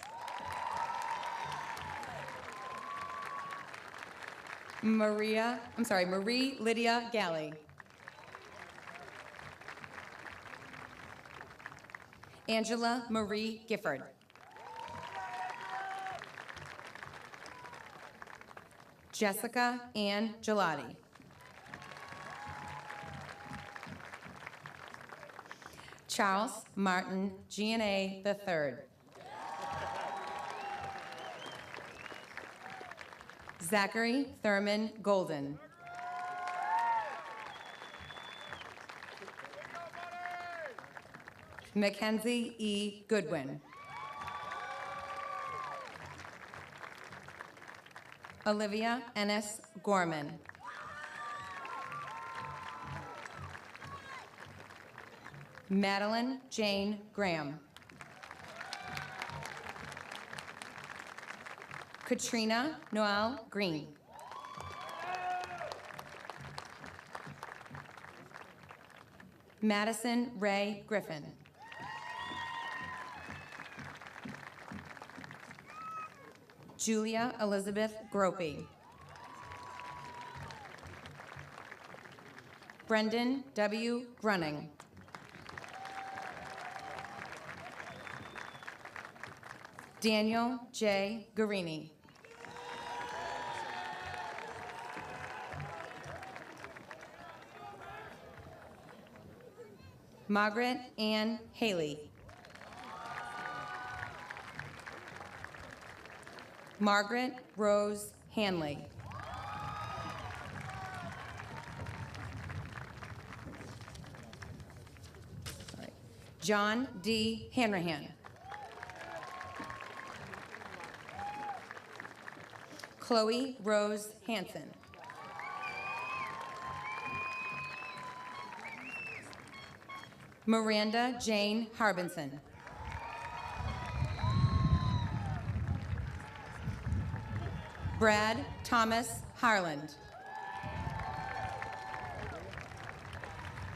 Marie Lydia Galley. Angela Marie Gifford. Jessica Ann Gelati. Charles Martin G&A III. Zachary Thurman Golden. Mackenzie E. Goodwin. Olivia Ennis Gorman. Madeline Jane Graham. Katrina Noel Green. Madison Ray Griffin. Julia Elizabeth Gropey. Brendan W. Grunning. Daniel J. Garini. Margaret Ann Haley. Margaret Rose Hanley. John D. Hanrahan. Chloe Rose Hansen. Miranda Jane Harbinson. Brad Thomas Harland.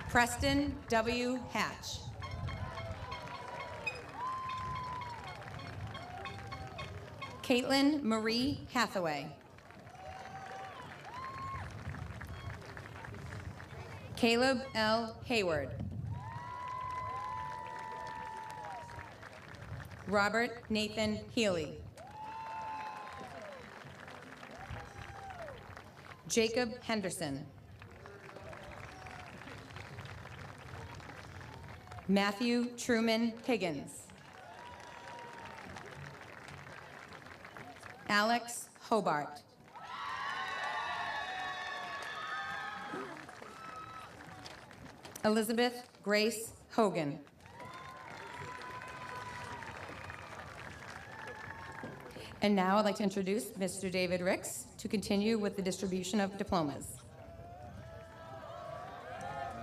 Preston W. Hatch. Caitlin Marie Hathaway. Caleb L. Hayward. Robert Nathan Healy. Jacob Henderson. Matthew Truman Higgins. Alex Hobart. Elizabeth Grace Hogan. And now I'd like to introduce Mr. David Ricks to continue with the distribution of diplomas.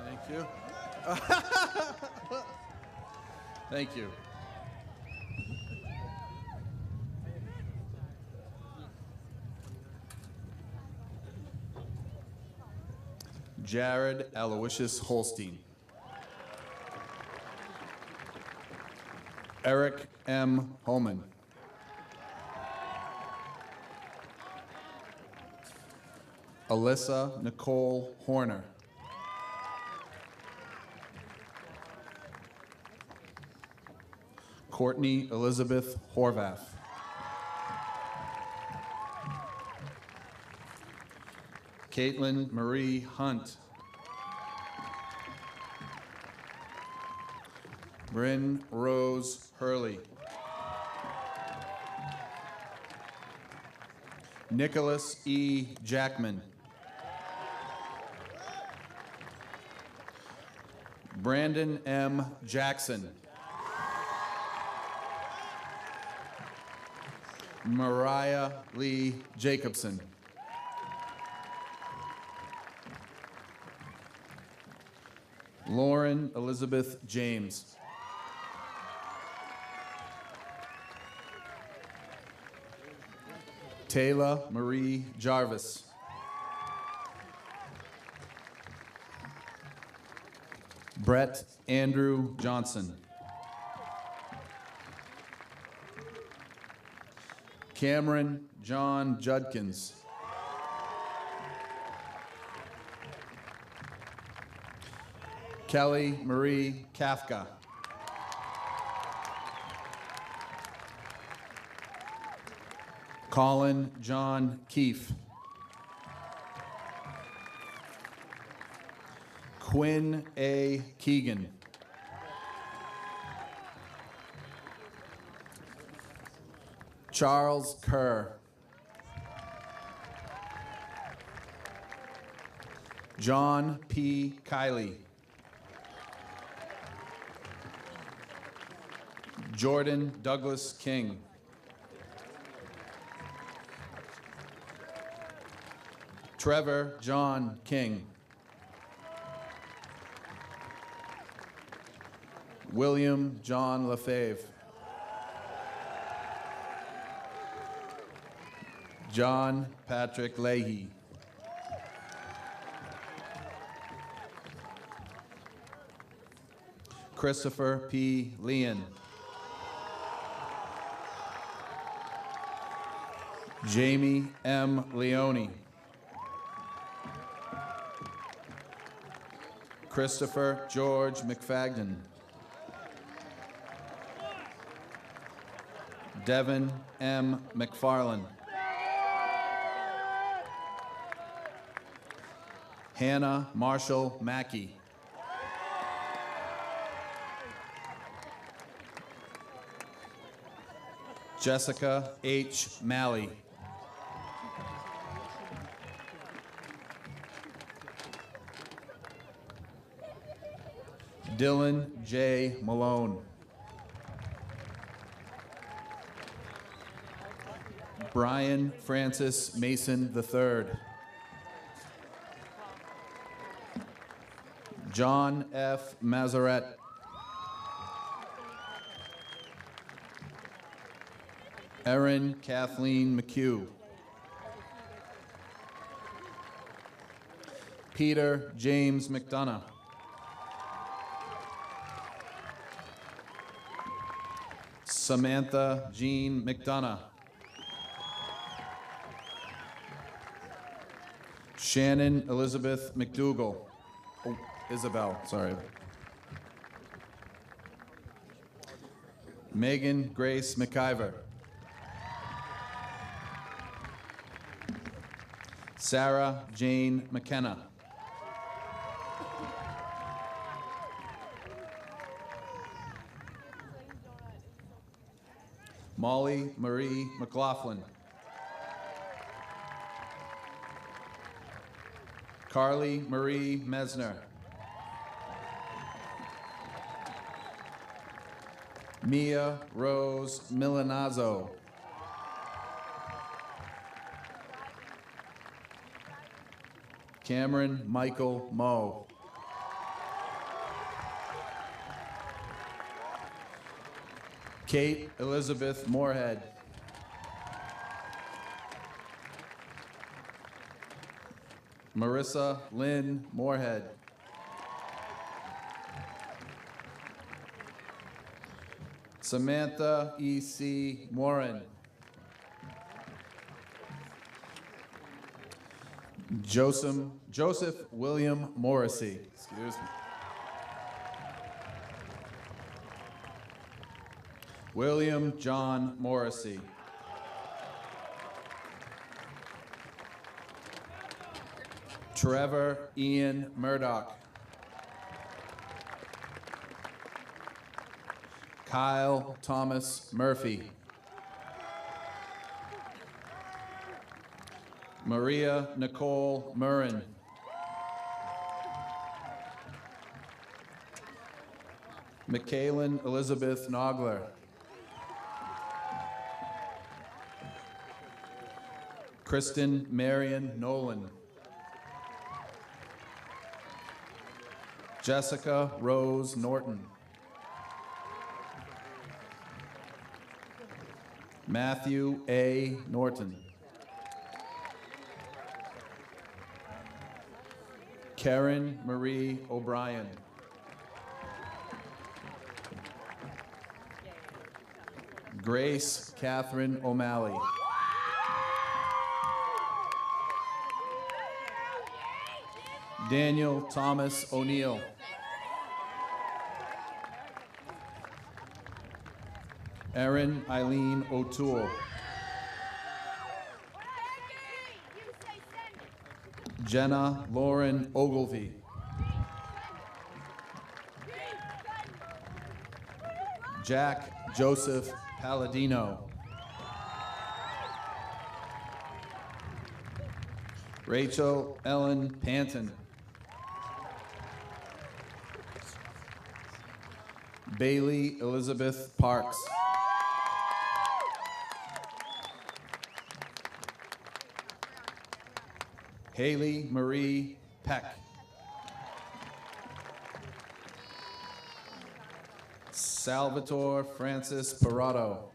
Thank you. Thank you. Jared Aloysius Holstein. Eric M. Holman. Alyssa Nicole Horner. Courtney Elizabeth Horvath. Caitlin Marie Hunt. Bryn Rose Hurley. Nicholas E. Jackman. Brandon M. Jackson. Mariah Lee Jacobson. Lauren Elizabeth James. Taylor Marie Jarvis. Brett Andrew Johnson. Cameron John Judkins. Kelly Marie Kafka. Colin John Keefe. Quinn A. Keegan. Charles Kerr. John P. Kiley. Jordan Douglas King. Trevor John King. William John Lefebvre. John Patrick Leahy. Christopher P. Leon. Jamie M. Leone. Christopher George McFadden. Devin M. McFarland. Hannah Marshall Mackey. Jessica H. Malley. Dylan J. Malone. Brian Francis Mason III. John F. Mazaret. Erin Kathleen McHugh. Peter James McDonough. Samantha Jean McDonough. Shannon Elizabeth McDougall. Oh, Isabel, sorry. Megan Grace McIver. Sarah Jane McKenna. Molly Marie McLaughlin. Carly Marie Mesner. Mia Rose Milanazzo. Cameron Michael Moe. Kate Elizabeth Moorhead. Marissa Lynn Moorhead. Samantha E.C. Morin. Joseph William Morrissey. Excuse me. William John Morrissey. Trevor Ian Murdoch. Kyle Thomas Murphy. Maria Nicole Murrin. Michaelin Elizabeth Nogler. Kristen Marion Nolan. Jessica Rose Norton. Matthew A. Norton. Karen Marie O'Brien. Grace Catherine O'Malley. Daniel Thomas O'Neill. Erin Eileen O'Toole. Jenna Lauren Ogilvy. Jack Joseph Palladino. Rachel Ellen Panton. Bailey Elizabeth Parks. Haley Marie Peck. Salvatore Francis Parado.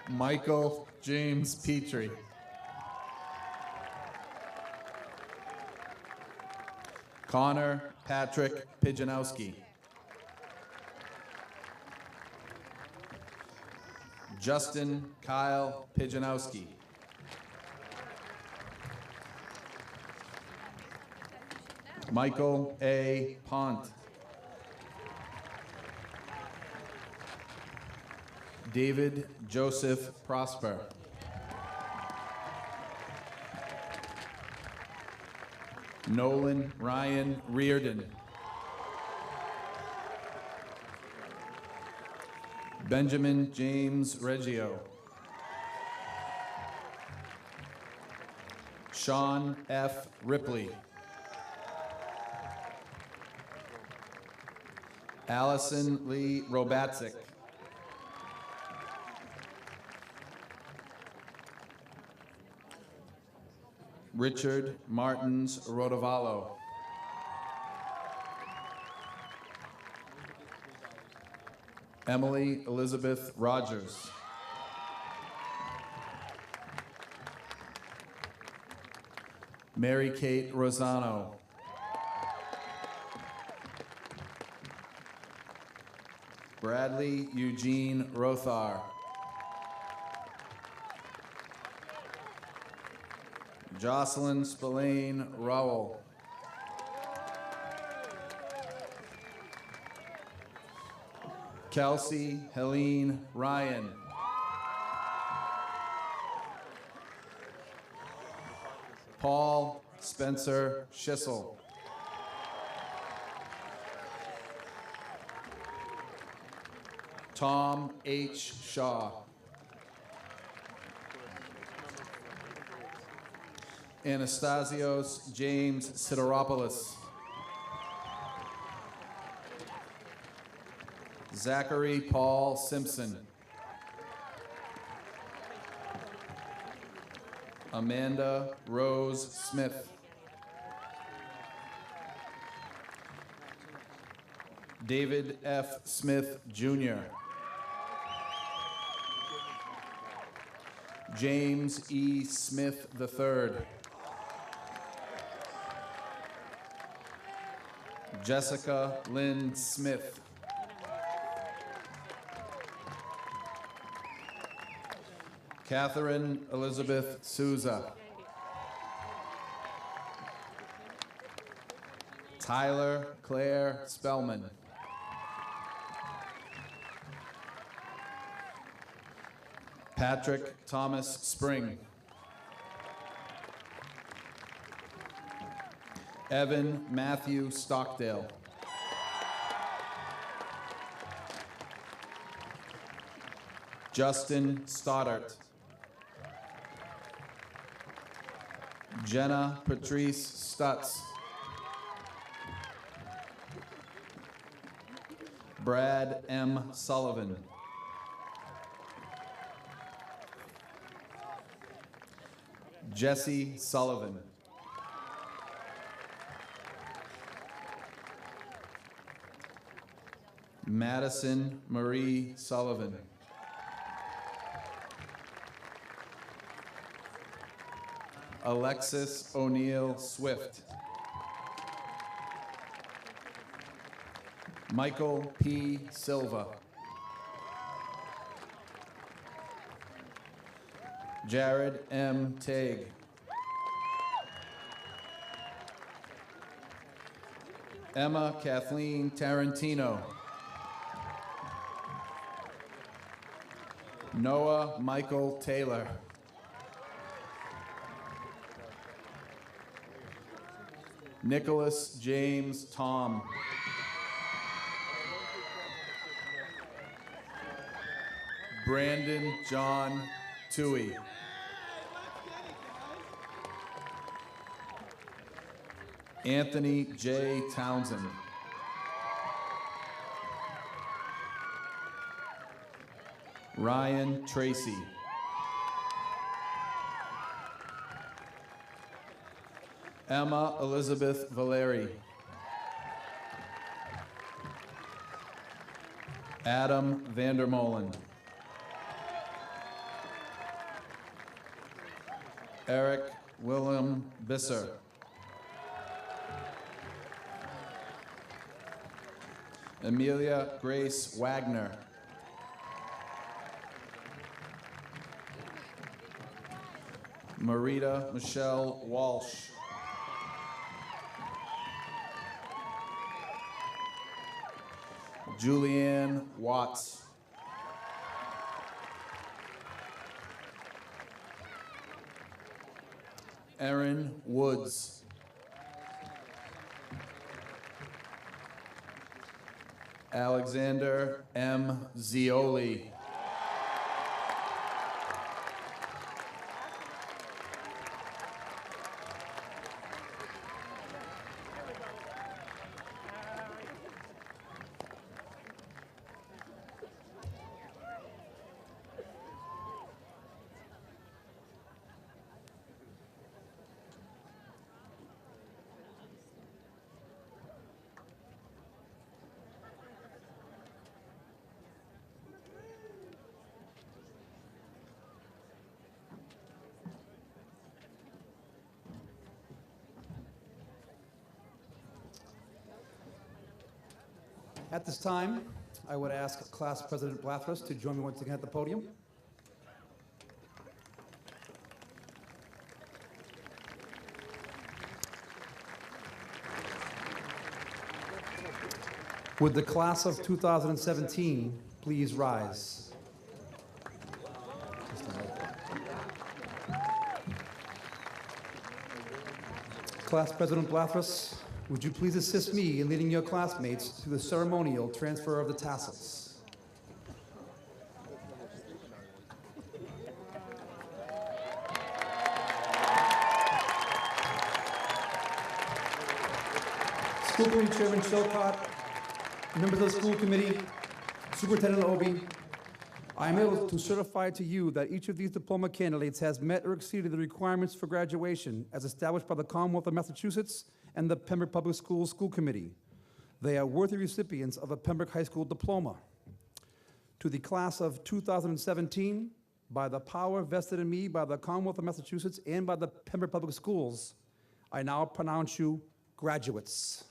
Michael James Petrie. Connor Patrick Pijanowski. Justin Kyle Pijanowski. Michael A. Pont. David Joseph Prosper. Nolan Ryan Reardon. Benjamin James Reggio. Sean F. Ripley. Allison Lee Robatzik. Richard Martins Rodovallo. Emily Elizabeth Rogers. Mary Kate Rosano. Bradley Eugene Rothar. Jocelyn Spillane Rowell. Kelsey Helene Ryan. Paul Spencer Schissel. Tom H. Shaw. Anastasios James Sideropoulos. Zachary Paul Simpson. Amanda Rose Smith. David F. Smith, Jr. James E. Smith, III. Jessica Lynn Smith. Catherine Elizabeth Souza. Tyler Claire Spellman. Patrick Thomas Spring. Evan Matthew Stockdale. Justin Stoddart. Jenna Patrice Stutz. Brad M. Sullivan. Jesse Sullivan. Madison Marie Sullivan. Alexis O'Neill Swift. Michael P. Silva. Jared M. Tague. Emma Kathleen Tarantino. Noah Michael Taylor. Nicholas James Tom. Brandon John Toohey. Anthony J. Townsend. Ryan Tracy. Emma Elizabeth Valeri. Adam Vandermolen. Eric Willem Bisser. Amelia Grace Wagner. Marita Michelle Walsh. Julianne Watts. Erin Woods. Alexander M. Zioli. At this time, I would ask Class President Blathers to join me once again at the podium. Would the class of 2017 please rise? Class President Blathers, would you please assist me in leading your classmates through the ceremonial transfer of the tassels? School Committee Chairman Chilcott, members of the school committee, Superintendent Obie, I am able to certify to you that each of these diploma candidates has met or exceeded the requirements for graduation as established by the Commonwealth of Massachusetts and the Pembroke Public Schools School Committee. They are worthy recipients of a Pembroke High School diploma. To the class of 2017, by the power vested in me by the Commonwealth of Massachusetts and by the Pembroke Public Schools, I now pronounce you graduates.